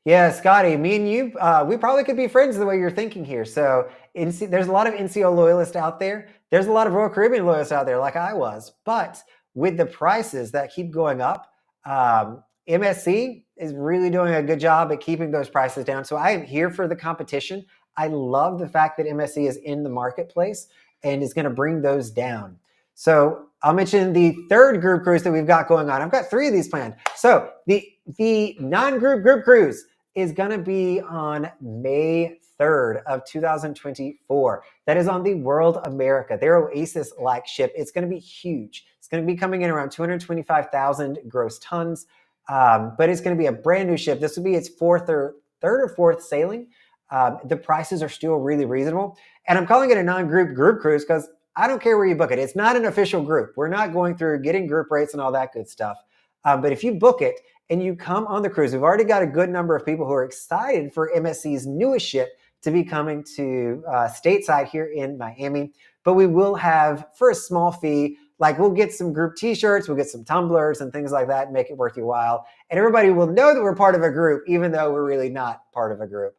Yeah, Scotty, me and you, we probably could be friends the way you're thinking here. So there's a lot of NCO loyalists out there. There's a lot of Royal Caribbean loyalists out there like I was. But with the prices that keep going up, MSC is really doing a good job at keeping those prices down. So I am here for the competition. I love the fact that MSC is in the marketplace and is going to bring those down. So I'll mention the third group cruise that we've got going on. I've got 3 of these planned. So the non-group group cruise is going to be on May 3rd of 2024. That is on the World America, their Oasis-like ship. It's going to be huge. It's going to be coming in around 225,000 gross tons, but it's going to be a brand new ship. This will be its third or fourth sailing. The prices are still really reasonable. And I'm calling it a non-group group cruise because I don't care where you book it. It's not an official group. We're not going through getting group rates and all that good stuff. But if you book it and you come on the cruise, we've already got a good number of people who are excited for MSC's newest ship to be coming to stateside here in Miami. But we will have, for a small fee, like we'll get some group t-shirts, we'll get some tumblers and things like that and make it worth your while. And everybody will know that we're part of a group, even though we're really not part of a group.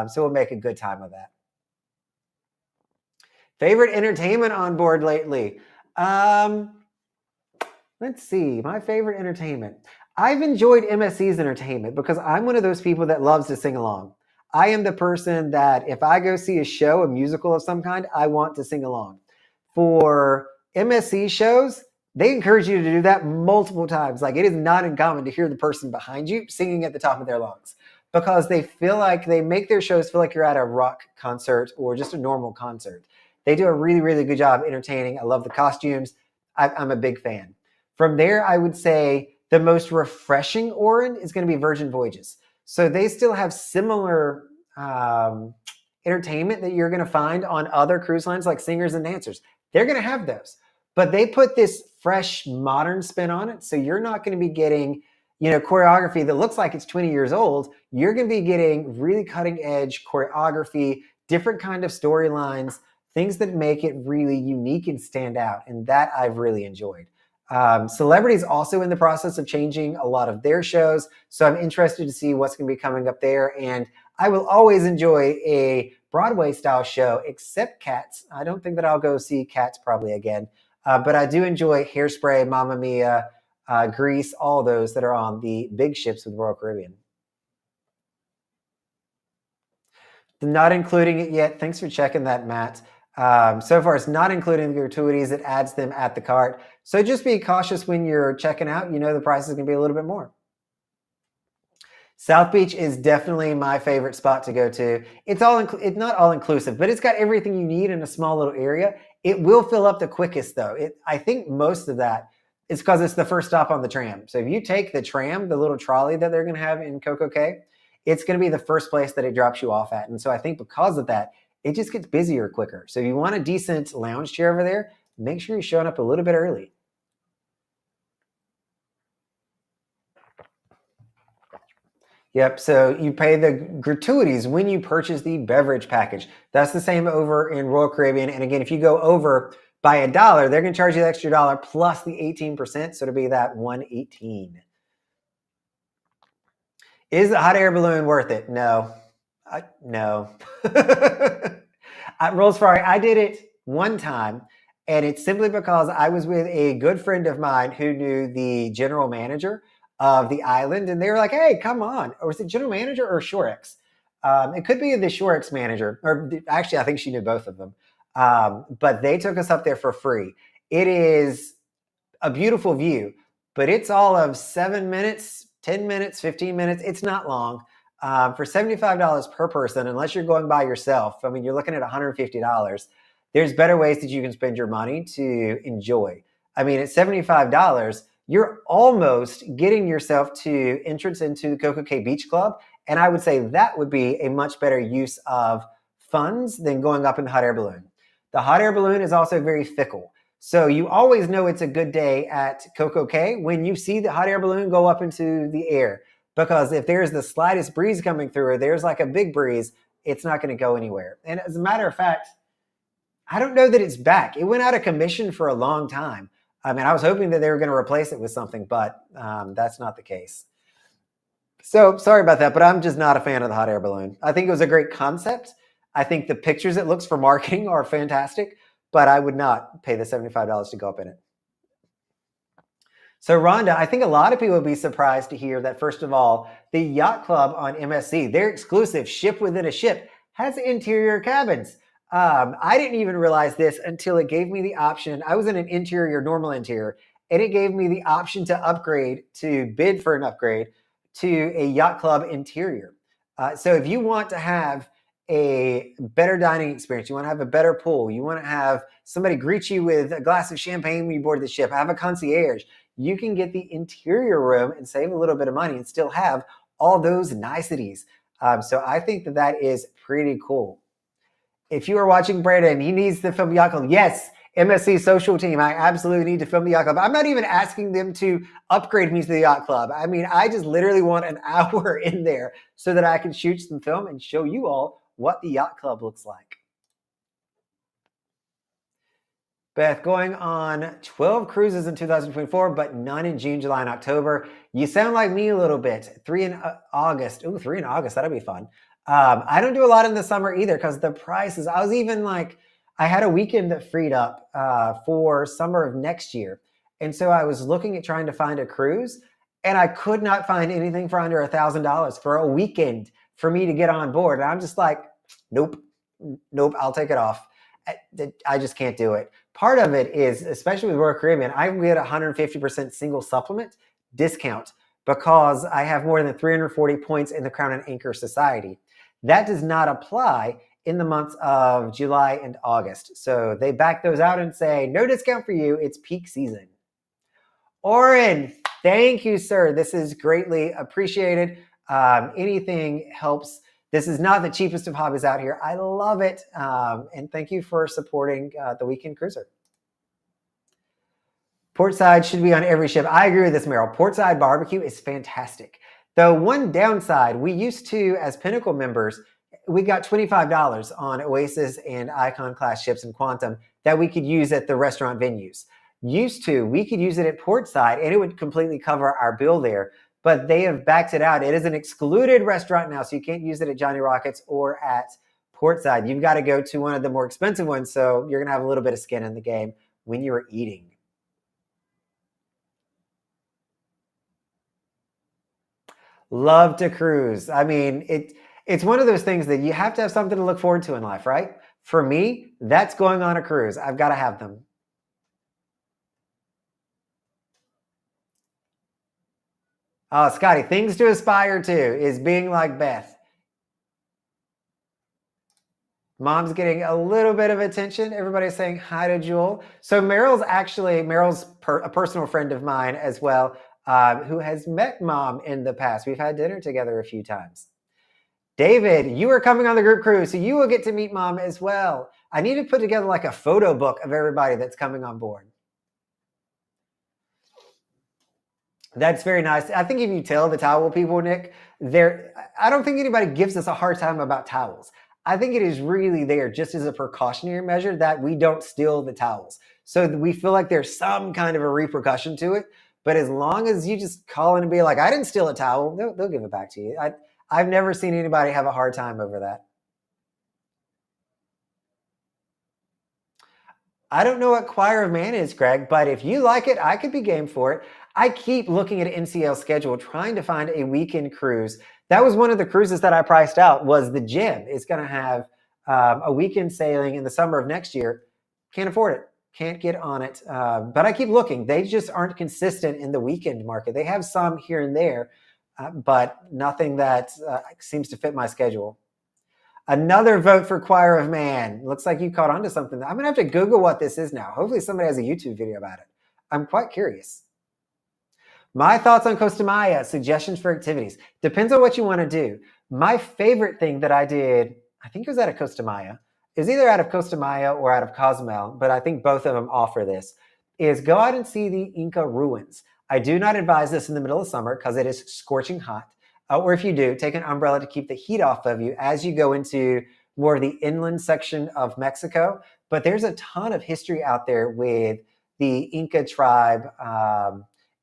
So we'll make a good time of that. Favorite entertainment on board lately? Let's see, my favorite entertainment. I've enjoyed MSC's entertainment because I'm one of those people that loves to sing along. I am the person that if I go see a show, a musical of some kind, I want to sing along. For MSC shows, they encourage you to do that multiple times. Like it is not uncommon to hear the person behind you singing at the top of their lungs because they feel like they make their shows feel like you're at a rock concert or just a normal concert. They do a really, really good job entertaining. I love the costumes. I'm a big fan. From there, I would say the most refreshing Orin is going to be Virgin Voyages. So they still have similar entertainment that you're going to find on other cruise lines like singers and dancers. They're going to have those, but they put this fresh modern spin on it. So you're not going to be getting, choreography that looks like it's 20 years old. You're going to be getting really cutting edge choreography, different kind of storylines, things that make it really unique and stand out. And that I've really enjoyed. Celebrity's also in the process of changing a lot of their shows. So I'm interested to see what's going to be coming up there. And I will always enjoy a Broadway style show, except Cats. I don't think that I'll go see Cats probably again. But I do enjoy Hairspray, Mamma Mia, Grease, all those that are on the big ships with Royal Caribbean. Not including it yet. Thanks for checking that, Matt. So far, it's not including the gratuities. It adds them at the cart. So just be cautious when you're checking out. The price is going to be a little bit more. South Beach is definitely my favorite spot to go to. It's not all inclusive, but it's got everything you need in a small little area. It will fill up the quickest, though. I think most of that is because it's the first stop on the tram. So if you take the tram, the little trolley that they're going to have in Coco Cay, it's going to be the first place that it drops you off at. And so I think because of that, it just gets busier quicker. So if you want a decent lounge chair over there, make sure you're showing up a little bit early. Yep, so you pay the gratuities when you purchase the beverage package. That's the same over in Royal Caribbean. And again, if you go over by $1, they're going to charge you the extra dollar plus the 18%. So it'll be that $118. Is the hot air balloon worth it? No. No. At Rolls Ferrari, I did it one time, and it's simply because I was with a good friend of mine who knew the general manager of the island, and they were like, hey, come on. Or was it general manager or Shorex? It could be the Shorex manager, or actually, I think she knew both of them. But they took us up there for free. It is a beautiful view, but it's all of 7 minutes, 10 minutes, 15 minutes. It's not long. For $75 per person, unless you're going by yourself, I mean, you're looking at $150. There's better ways that you can spend your money to enjoy. I mean, at $75, you're almost getting yourself to entrance into the Coco Cay Beach Club. And I would say that would be a much better use of funds than going up in the hot air balloon. The hot air balloon is also very fickle. So you always know it's a good day at Coco Cay when you see the hot air balloon go up into the air. Because if there's the slightest breeze coming through or there's like a big breeze, it's not going to go anywhere. And as a matter of fact, I don't know that it's back. It went out of commission for a long time. I mean, I was hoping that they were going to replace it with something, but that's not the case. So sorry about that, but I'm just not a fan of the hot air balloon. I think it was a great concept. I think the pictures it looks for marketing are fantastic, but I would not pay the $75 to go up in it. So Rhonda, I think a lot of people would be surprised to hear that, first of all, the Yacht Club on MSC, their exclusive ship within a ship, has interior cabins. I didn't even realize this until it gave me the option. I was in an normal interior, and it gave me the option to bid for an upgrade to a Yacht Club interior. So if you want to have a better dining experience, you want to have a better pool, you want to have somebody greet you with a glass of champagne when you board the ship, have a concierge, you can get the interior room and save a little bit of money and still have all those niceties. So I think that is pretty cool. If you are watching Brandon, he needs to film Yacht Club. Yes, MSC social team, I absolutely need to film the Yacht Club. I'm not even asking them to upgrade me to the Yacht Club. I mean, I just literally want an hour in there so that I can shoot some film and show you all what the Yacht Club looks like. Beth, going on 12 cruises in 2024, but none in June, July, and October. You sound like me a little bit. 3 in August. Ooh, 3 in August. That'll be fun. I don't do a lot in the summer either because the prices. I was even like, I had a weekend that freed up for summer of next year. And so I was looking at trying to find a cruise, and I could not find anything for under $1,000 for a weekend for me to get on board. And I'm just like, nope, I'll take it off. I just can't do it. Part of it is, especially with Royal Caribbean, I get 150% single supplement discount because I have more than 340 points in the Crown and Anchor Society. That does not apply in the months of July and August. So they back those out and say, no discount for you. It's peak season. Oren, thank you, sir. This is greatly appreciated. Anything helps. This is not the cheapest of hobbies out here. I love it. And thank you for supporting the Weekend Cruiser. Portside should be on every ship. I agree with this, Meryl. Portside barbecue is fantastic. The one downside, we used to, as Pinnacle members, we got $25 on Oasis and Icon class ships and Quantum that we could use at the restaurant venues. Used to, we could use it at Portside and it would completely cover our bill there, but they have backed it out. It is an excluded restaurant now, so you can't use it at Johnny Rockets or at Portside. You've got to go to one of the more expensive ones, so you're going to have a little bit of skin in the game when you're eating. Love to cruise. I mean, it's one of those things that you have to have something to look forward to in life, right? For me, that's going on a cruise. I've got to have them. Oh, Scotty, things to aspire to is being like Beth. Mom's getting a little bit of attention. Everybody's saying hi to Jewel. So Meryl's a personal friend of mine as well, who has met Mom in the past. We've had dinner together a few times. David, you are coming on the group cruise, so you will get to meet Mom as well. I need to put together like a photo book of everybody that's coming on board. That's very nice. I think if you tell the towel people, Nick, I don't think anybody gives us a hard time about towels. I think it is really there just as a precautionary measure that we don't steal the towels. So we feel like there's some kind of a repercussion to it. But as long as you just call in and be like, I didn't steal a towel, they'll give it back to you. I've never seen anybody have a hard time over that. I don't know what Choir of Man is, Greg, but if you like it, I could be game for it. I keep looking at NCL's schedule, trying to find a weekend cruise. That was one of the cruises that I priced out, was the Gem. It's going to have a weekend sailing in the summer of next year. Can't afford it. Can't get on it. But I keep looking. They just aren't consistent in the weekend market. They have some here and there, but nothing that seems to fit my schedule. Another vote for Choir of Man. Looks like you caught on to something. I'm going to have to Google what this is now. Hopefully somebody has a YouTube video about it. I'm quite curious. My thoughts on Costa Maya, suggestions for activities. Depends on what you want to do. My favorite thing that I did, I think it was out of Costa Maya, is either out of Costa Maya or out of Cozumel, but I think both of them offer this, is go out and see the Inca ruins. I do not advise this in the middle of summer because it is scorching hot. Or if you do, take an umbrella to keep the heat off of you as you go into more of the inland section of Mexico. But there's a ton of history out there with the Inca tribe,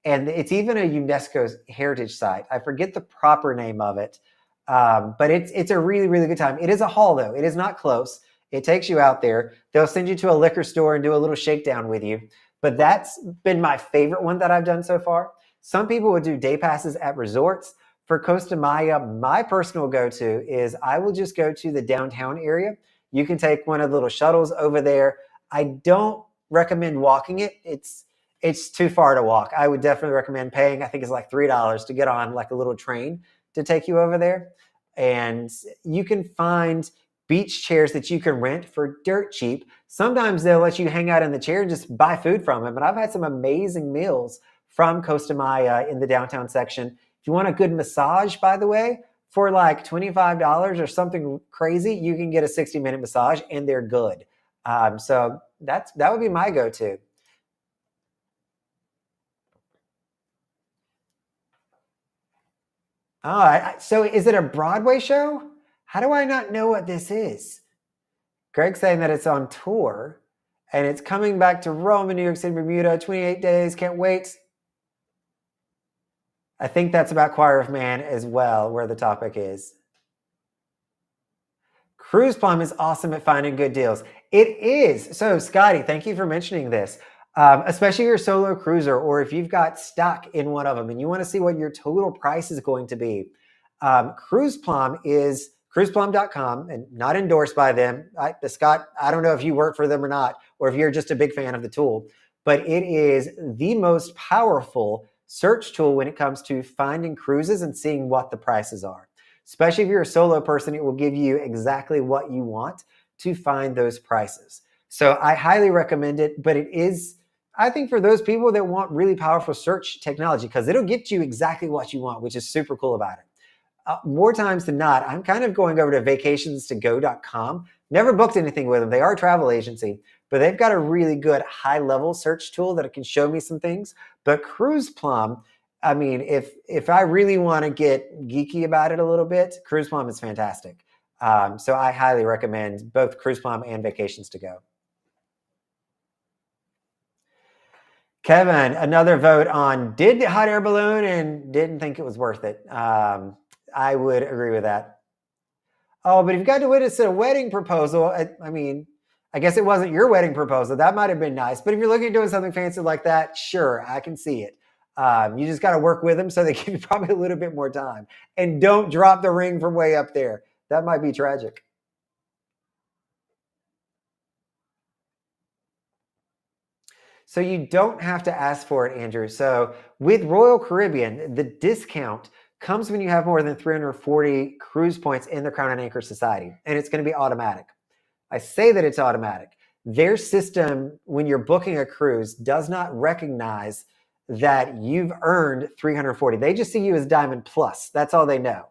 and it's even a UNESCO heritage site. I forget the proper name of it, but it's a really, really good time. It is a haul, though. It is not close. It takes you out there. They'll send you to a liquor store and do a little shakedown with you. But that's been my favorite one that I've done so far. Some people would do day passes at resorts. For Costa Maya, my personal go-to is I will just go to the downtown area. You can take one of the little shuttles over there. I don't recommend walking it. It's too far to walk. I would definitely recommend paying, I think it's like $3 to get on like a little train to take you over there. And you can find beach chairs that you can rent for dirt cheap. Sometimes they'll let you hang out in the chair and just buy food from them. But I've had some amazing meals from Costa Maya in the downtown section. If you want a good massage, by the way, for like $25 or something crazy, you can get a 60-minute massage and they're good. So that would be my go-to. Oh, so is it a Broadway show? How do I not know what this is? Greg's saying that it's on tour and it's coming back to Rome in New York City, Bermuda, 28 days. Can't wait. I think that's about Choir of Man as well, where the topic is. Cruise Plum is awesome at finding good deals. It is. So, Scotty, thank you for mentioning this. Especially if you're a solo cruiser or if you've got stock in one of them and you want to see what your total price is going to be. Cruise Plum is cruiseplum.com and not endorsed by them. Scott, I don't know if you work for them or not, or if you're just a big fan of the tool, but it is the most powerful search tool when it comes to finding cruises and seeing what the prices are. Especially if you're a solo person, it will give you exactly what you want to find those prices. So I highly recommend it, but it is, I think, for those people that want really powerful search technology, because it'll get you exactly what you want, which is super cool about it. More times than not, I'm kind of going over to vacations2go.com. Never booked anything with them. They are a travel agency, but they've got a really good high-level search tool that can show me some things. But Cruise Plum, I mean, if I really want to get geeky about it a little bit, Cruise Plum is fantastic. So I highly recommend both Cruise Plum and Vacations to Go. Kevin, another vote on did the hot air balloon and didn't think it was worth it. I would agree with that. Oh, but if you got to witness a wedding proposal, I mean, I guess it wasn't your wedding proposal. That might have been nice. But if you're looking at doing something fancy like that, sure, I can see it. You just got to work with them so they give you probably a little bit more time. And don't drop the ring from way up there. That might be tragic. So you don't have to ask for it, Andrew. So with Royal Caribbean, the discount comes when you have more than 340 cruise points in the Crown and Anchor Society, and it's going to be automatic. I say that it's automatic. Their system, when you're booking a cruise, does not recognize that you've earned 340. They just see you as Diamond Plus. That's all they know.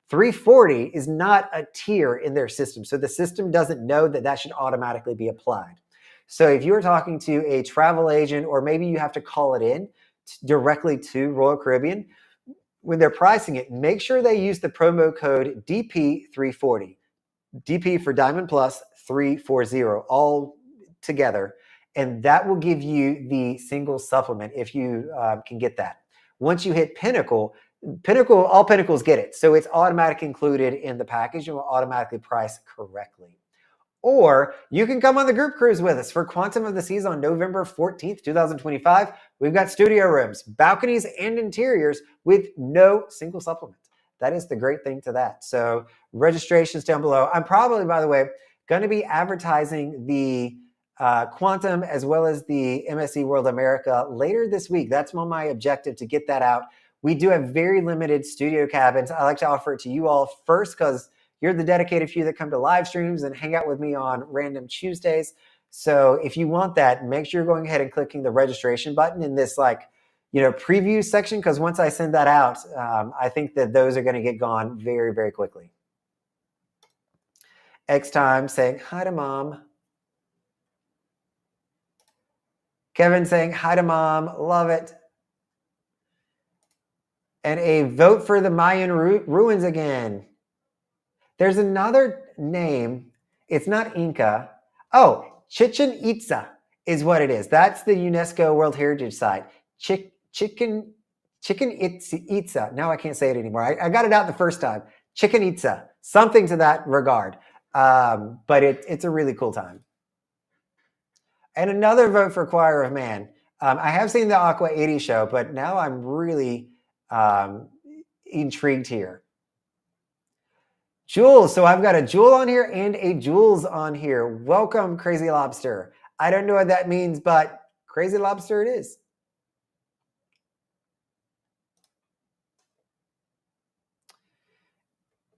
340 is not a tier in their system. So the system doesn't know that that should automatically be applied. So if you're talking to a travel agent, or maybe you have to call it in directly to Royal Caribbean, when they're pricing it, make sure they use the promo code DP340. DP for Diamond Plus 340, all together. And that will give you the single supplement if you can get that. Once you hit Pinnacle, all Pinnacles get it. So it's automatically included in the package and will automatically price correctly. Or you can come on the group cruise with us for Quantum of the Seas on November 14th, 2025. We've got studio rooms, balconies, and interiors with no single supplement. That is the great thing to that. So registration's down below. I'm probably, by the way, going to be advertising the Quantum as well as the MSC World America later this week. That's my objective, to get that out. We do have very limited studio cabins. I like to offer it to you all first because you're the dedicated few that come to live streams and hang out with me on random Tuesdays. So if you want that, make sure you're going ahead and clicking the registration button in this preview section, because once I send that out, I think that those are going to get gone very, very quickly. X Time saying hi to mom. Kevin saying hi to mom. Love it. And a vote for the Mayan ruins again. There's another name. It's not Inca. Oh, Chichen Itza is what it is. That's the UNESCO World Heritage Site. Chichen Itza. Now I can't say it anymore. I got it out the first time. Chichen Itza. Something to that regard. But it's a really cool time. And another vote for Choir of Man. I have seen the Aqua 80 show, but now I'm really intrigued here. Jules. So I've got a Jewel on here and a Jules on here. Welcome, Crazy Lobster. I don't know what that means, but Crazy Lobster it is.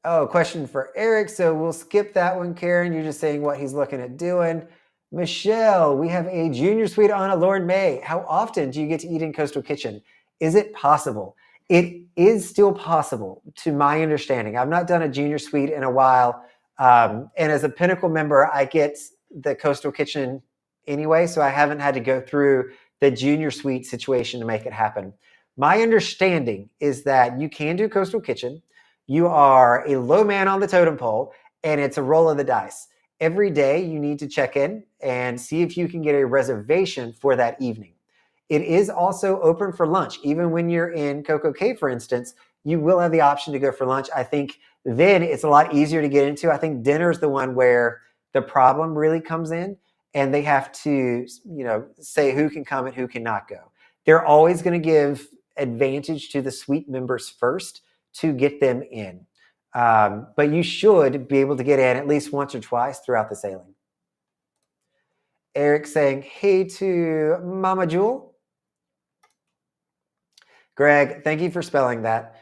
Oh, question for Eric. So we'll skip that one, Karen. You're just saying what he's looking at doing. Michelle, we have a junior suite on a Lord May. How often do you get to eat in Coastal Kitchen? Is it possible? It is still possible, to my understanding. I've not done a junior suite in a while. And as a Pinnacle member, I get the Coastal Kitchen anyway, so I haven't had to go through the junior suite situation to make it happen. My understanding is that you can do Coastal Kitchen. You are a low man on the totem pole, and it's a roll of the dice. Every day you need to check in and see if you can get a reservation for that evening. It is also open for lunch. Even when you're in Coco Cay, for instance, you will have the option to go for lunch. I think then it's a lot easier to get into. I think dinner is the one where the problem really comes in, and they have to, say who can come and who cannot go. They're always going to give advantage to the suite members first to get them in. But you should be able to get in at least once or twice throughout the sailing. Eric saying, hey to Mama Jewel. Greg, thank you for spelling that.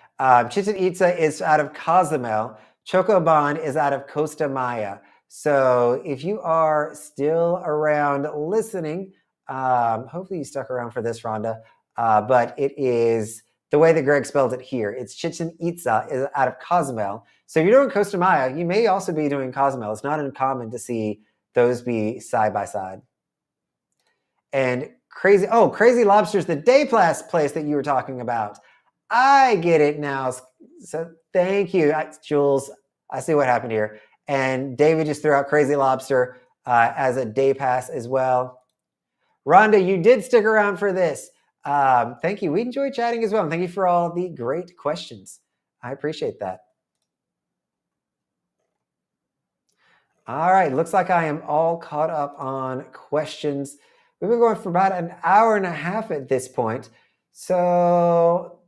Chichen Itza is out of Cozumel. Chocoban is out of Costa Maya. So if you are still around listening, hopefully you stuck around for this, Rhonda. But it is the way that Greg spelled it here. It's Chichen Itza is out of Cozumel. So if you're doing Costa Maya, you may also be doing Cozumel. It's not uncommon to see those be side by side. And Crazy Lobster's the day place that you were talking about. I get it now. So thank you, Jules. I see what happened here. And David just threw out Crazy Lobster as a day pass as well. Rhonda, you did stick around for this. Thank you. We enjoyed chatting as well. And thank you for all the great questions. I appreciate that. All right. Looks like I am all caught up on questions. We've been going for about an hour and a half at this point. So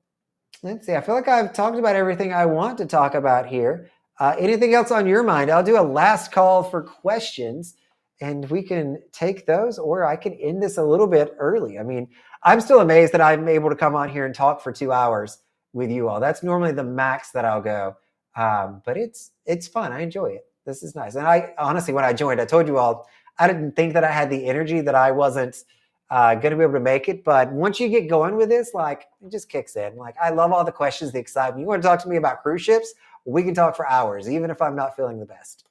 let's see. I feel like I've talked about everything I want to talk about here. Anything else on your mind? I'll do a last call for questions and we can take those, or I can end this a little bit early. I mean, I'm still amazed that I'm able to come on here and talk for 2 hours with you all. That's normally the max that I'll go. But it's fun. I enjoy it. This is nice. And I honestly, when I joined, I told you all, I didn't think that I had the energy, that I wasn't going to be able to make it. But once you get going with this, like, it just kicks in. Like, I love all the questions, the excitement. You want to talk to me about cruise ships? We can talk for hours, even if I'm not feeling the best.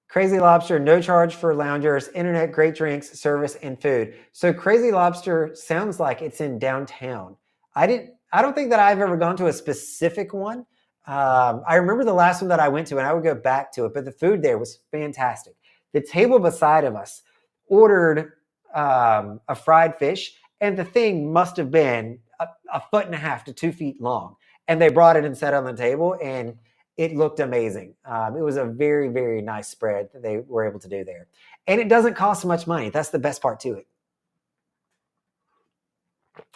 Crazy Lobster, no charge for loungers, internet, great drinks, service, and food. So Crazy Lobster sounds like it's in downtown. I don't think that I've ever gone to a specific one. I remember the last one that I went to, and I would go back to it, but the food there was fantastic. The table beside of us ordered a fried fish, and the thing must have been a 1.5 to 2 feet long. And they brought it and set it on the table, and it looked amazing. It was a very, very nice spread that they were able to do there. And it doesn't cost much money. That's the best part to it.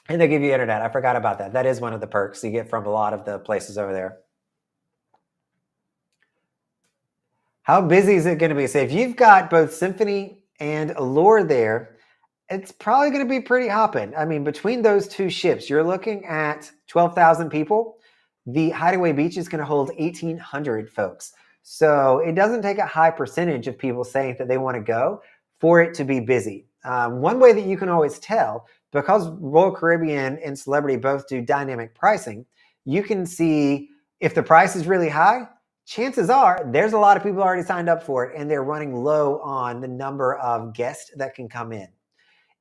And they give you internet. I forgot about that. That is one of the perks you get from a lot of the places over there. How busy is it going to be? So if you've got both Symphony and Allure there, it's probably going to be pretty hopping. I mean, between those two ships, you're looking at 12,000 people. The Hideaway Beach is going to hold 1,800 folks. So it doesn't take a high percentage of people saying that they want to go for it to be busy. One way that you can always tell, because Royal Caribbean and Celebrity both do dynamic pricing, you can see if the price is really high, chances are there's a lot of people already signed up for it and they're running low on the number of guests that can come in.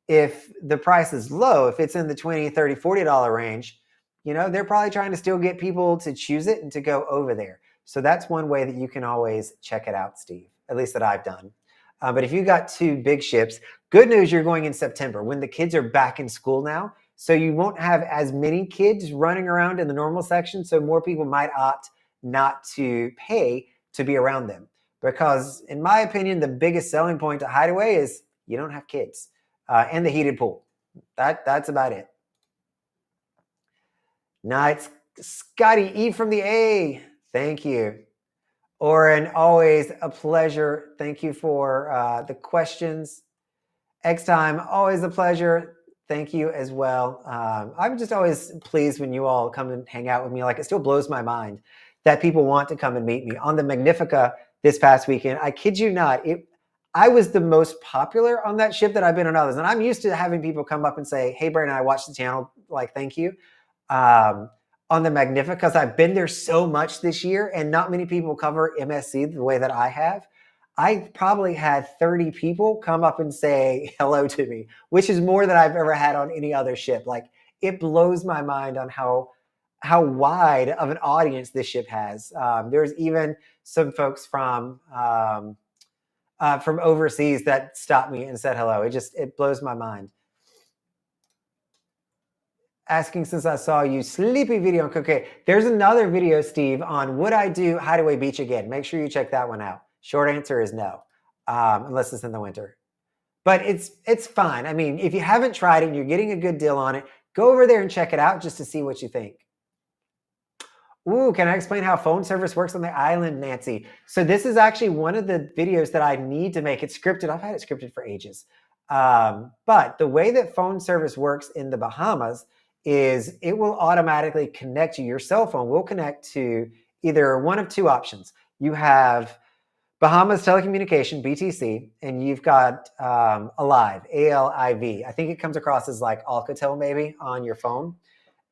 If the price is low, if it's in the $20, $30, $40 range, they're probably trying to still get people to choose it and to go over there. So that's one way that you can always check it out, Steve, at least that I've done. But if you got two big ships, good news, you're going in September when the kids are back in school now. So you won't have as many kids running around in the normal section. So more people might opt not to pay to be around them. Because in my opinion, the biggest selling point to Hideaway is you don't have kids and the heated pool. That's about it. Nice. Scotty E from the A. Thank you. Oren, always a pleasure. Thank you for the questions. X-Time, always a pleasure. Thank you as well. I'm just always pleased when you all come and hang out with me. Like, it still blows my mind that people want to come and meet me. On the Magnifica this past weekend, I kid you not, I was the most popular on that ship that I've been on others. And I'm used to having people come up and say, hey, Brandon, I watched the channel. Like, thank you. On the Magnifica, because I've been there so much this year and not many people cover MSC the way that I have. I probably had 30 people come up and say hello to me, which is more than I've ever had on any other ship. Like, it blows my mind on how wide of an audience this ship has. There's even some folks from overseas that stopped me and said hello. It blows my mind. Asking since I saw you sleepy video on Cook. There's another video, Steve, on would I do Hideaway Beach again? Make sure you check that one out. Short answer is no, unless it's in the winter. But it's fine. I mean, if you haven't tried it and you're getting a good deal on it, go over there and check it out just to see what you think. Ooh, can I explain how phone service works on the island, Nancy? So this is actually one of the videos that I need to make. It's scripted. I've had it scripted for ages. But the way that phone service works in the Bahamas is it will automatically connect you. Your cell phone will connect to either one of two options. You have Bahamas Telecommunication, BTC, and you've got Alive, ALIV. I think it comes across as like Alcatel maybe on your phone.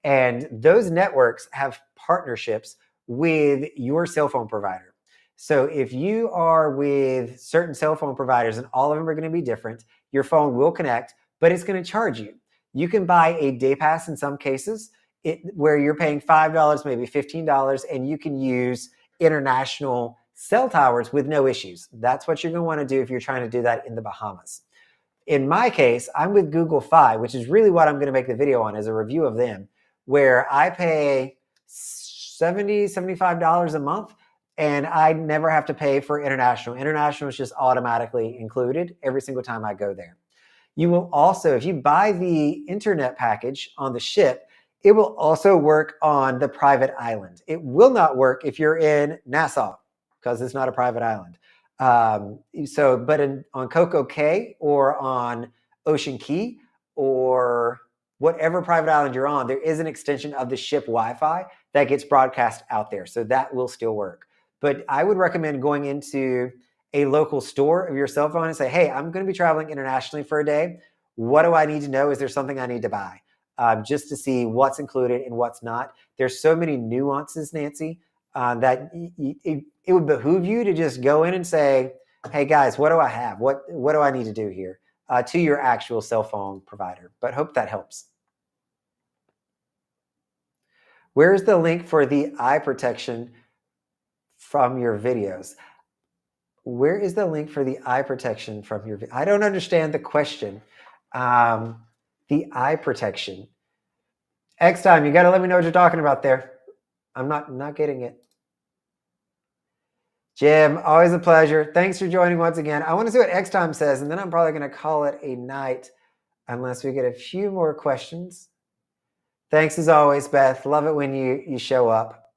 And those networks have partnerships with your cell phone provider. So if you are with certain cell phone providers and all of them are going to be different, your phone will connect, but it's going to charge you. You can buy a day pass in some cases where you're paying $5, maybe $15, and you can use international cell towers with no issues. That's what you're going to want to do if you're trying to do that in the Bahamas. In my case, I'm with Google Fi, which is really what I'm going to make the video on, is a review of them, where I pay $70, $75 a month, and I never have to pay for international. International is just automatically included every single time I go there. You will also, if you buy the internet package on the ship, it will also work on the private island. It will not work if you're in Nassau, because it's not a private island. But on Coco Cay or on Ocean Key or whatever private island you're on, there is an extension of the ship Wi-Fi that gets broadcast out there. So that will still work. But I would recommend going into a local store of your cell phone and say, hey, I'm going to be traveling internationally for a day. What do I need to know? Is there something I need to buy? Just to see what's included and what's not. There's so many nuances, Nancy, that it would behoove you to just go in and say, hey guys, what do I have? What do I need to do here? To your actual cell phone provider. But hope that helps. Where's the link for the eye protection from your videos? Where is the link for the eye protection from your video? I don't understand the question. The eye protection. X time, you got to let me know what you're talking about there. I'm not getting it. Jim, always a pleasure. Thanks for joining once again. I want to see what X time says, and then I'm probably going to call it a night unless we get a few more questions. Thanks as always, Beth. Love it when you show up.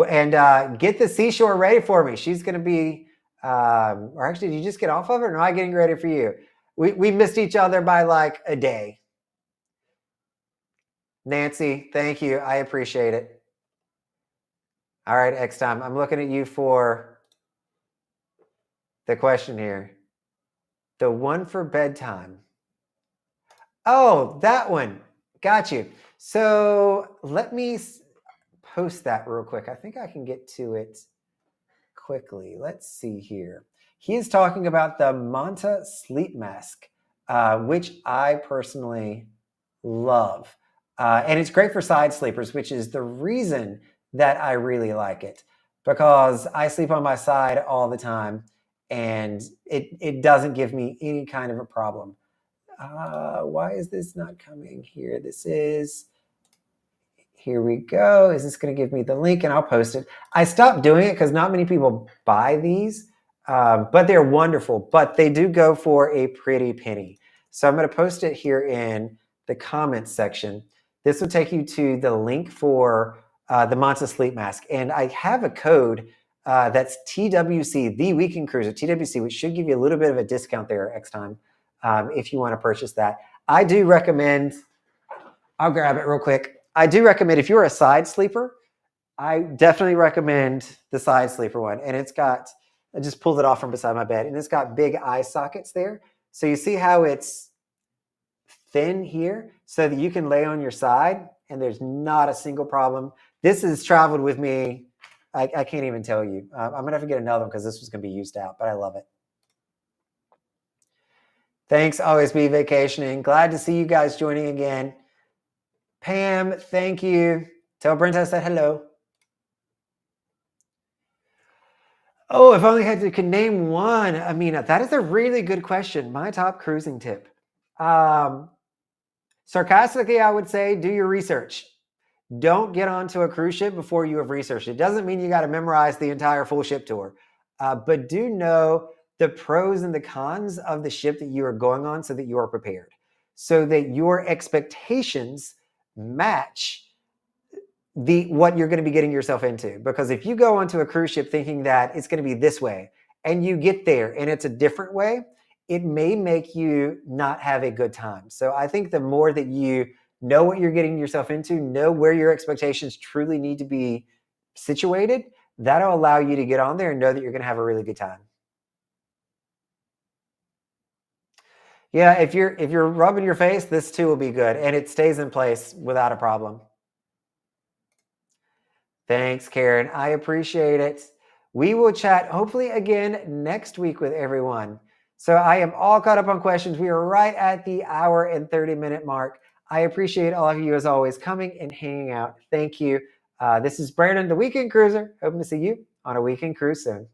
And get the seashore ready for me. She's going to be, or actually, did you just get off of it? Or am I getting ready for you? We missed each other by like a day. Nancy, thank you. I appreciate it. All right, X time. I'm looking at you for the question here. The one for bedtime. Oh, that one. Got you. So let me post that real quick. I think I can get to it quickly. Let's see here. He is talking about the Manta sleep mask, which I personally love. And it's great for side sleepers, which is the reason that I really like it, because I sleep on my side all the time and it doesn't give me any kind of a problem. Why is this not coming here? Here we go. Is this going to give me the link? And I'll post it. I stopped doing it because not many people buy these, but they're wonderful. But they do go for a pretty penny. So I'm going to post it here in the comments section. This will take you to the link for the Manta sleep mask. And I have a code that's TWC, the Weekend Cruiser, TWC, which should give you a little bit of a discount there X time if you want to purchase that. I do recommend, I'll grab it real quick. I do recommend, if you're a side sleeper, I definitely recommend the side sleeper one. And it's got, I just pulled it off from beside my bed, and it's got big eye sockets there. So you see how it's thin here so that you can lay on your side and there's not a single problem. This has traveled with me. I can't even tell you. I'm going to have to get another one because this was going to be used out, but I love it. Thanks, Always Be Vacationing. Glad to see you guys joining again. Pam, thank you. Tell Brent I said hello. Oh, if only I could name one. I mean, that is a really good question. My top cruising tip. Sarcastically, I would say do your research. Don't get onto a cruise ship before you have researched. It doesn't mean you got to memorize the entire full ship tour, but do know the pros and the cons of the ship that you are going on so that you are prepared, so that your expectations match what you're going to be getting yourself into. Because if you go onto a cruise ship thinking that it's going to be this way and you get there and it's a different way, it may make you not have a good time. So I think the more that you know what you're getting yourself into, know where your expectations truly need to be situated. That'll allow you to get on there and know that you're going to have a really good time. Yeah, if you're rubbing your face, this too will be good, and it stays in place without a problem. Thanks, Karen. I appreciate it. We will chat hopefully again next week with everyone. So I am all caught up on questions. We are right at the hour and 30-minute mark. I appreciate all of you as always coming and hanging out. Thank you. This is Brandon, the Weekend Cruiser. Hoping to see you on a Weekend Cruise soon.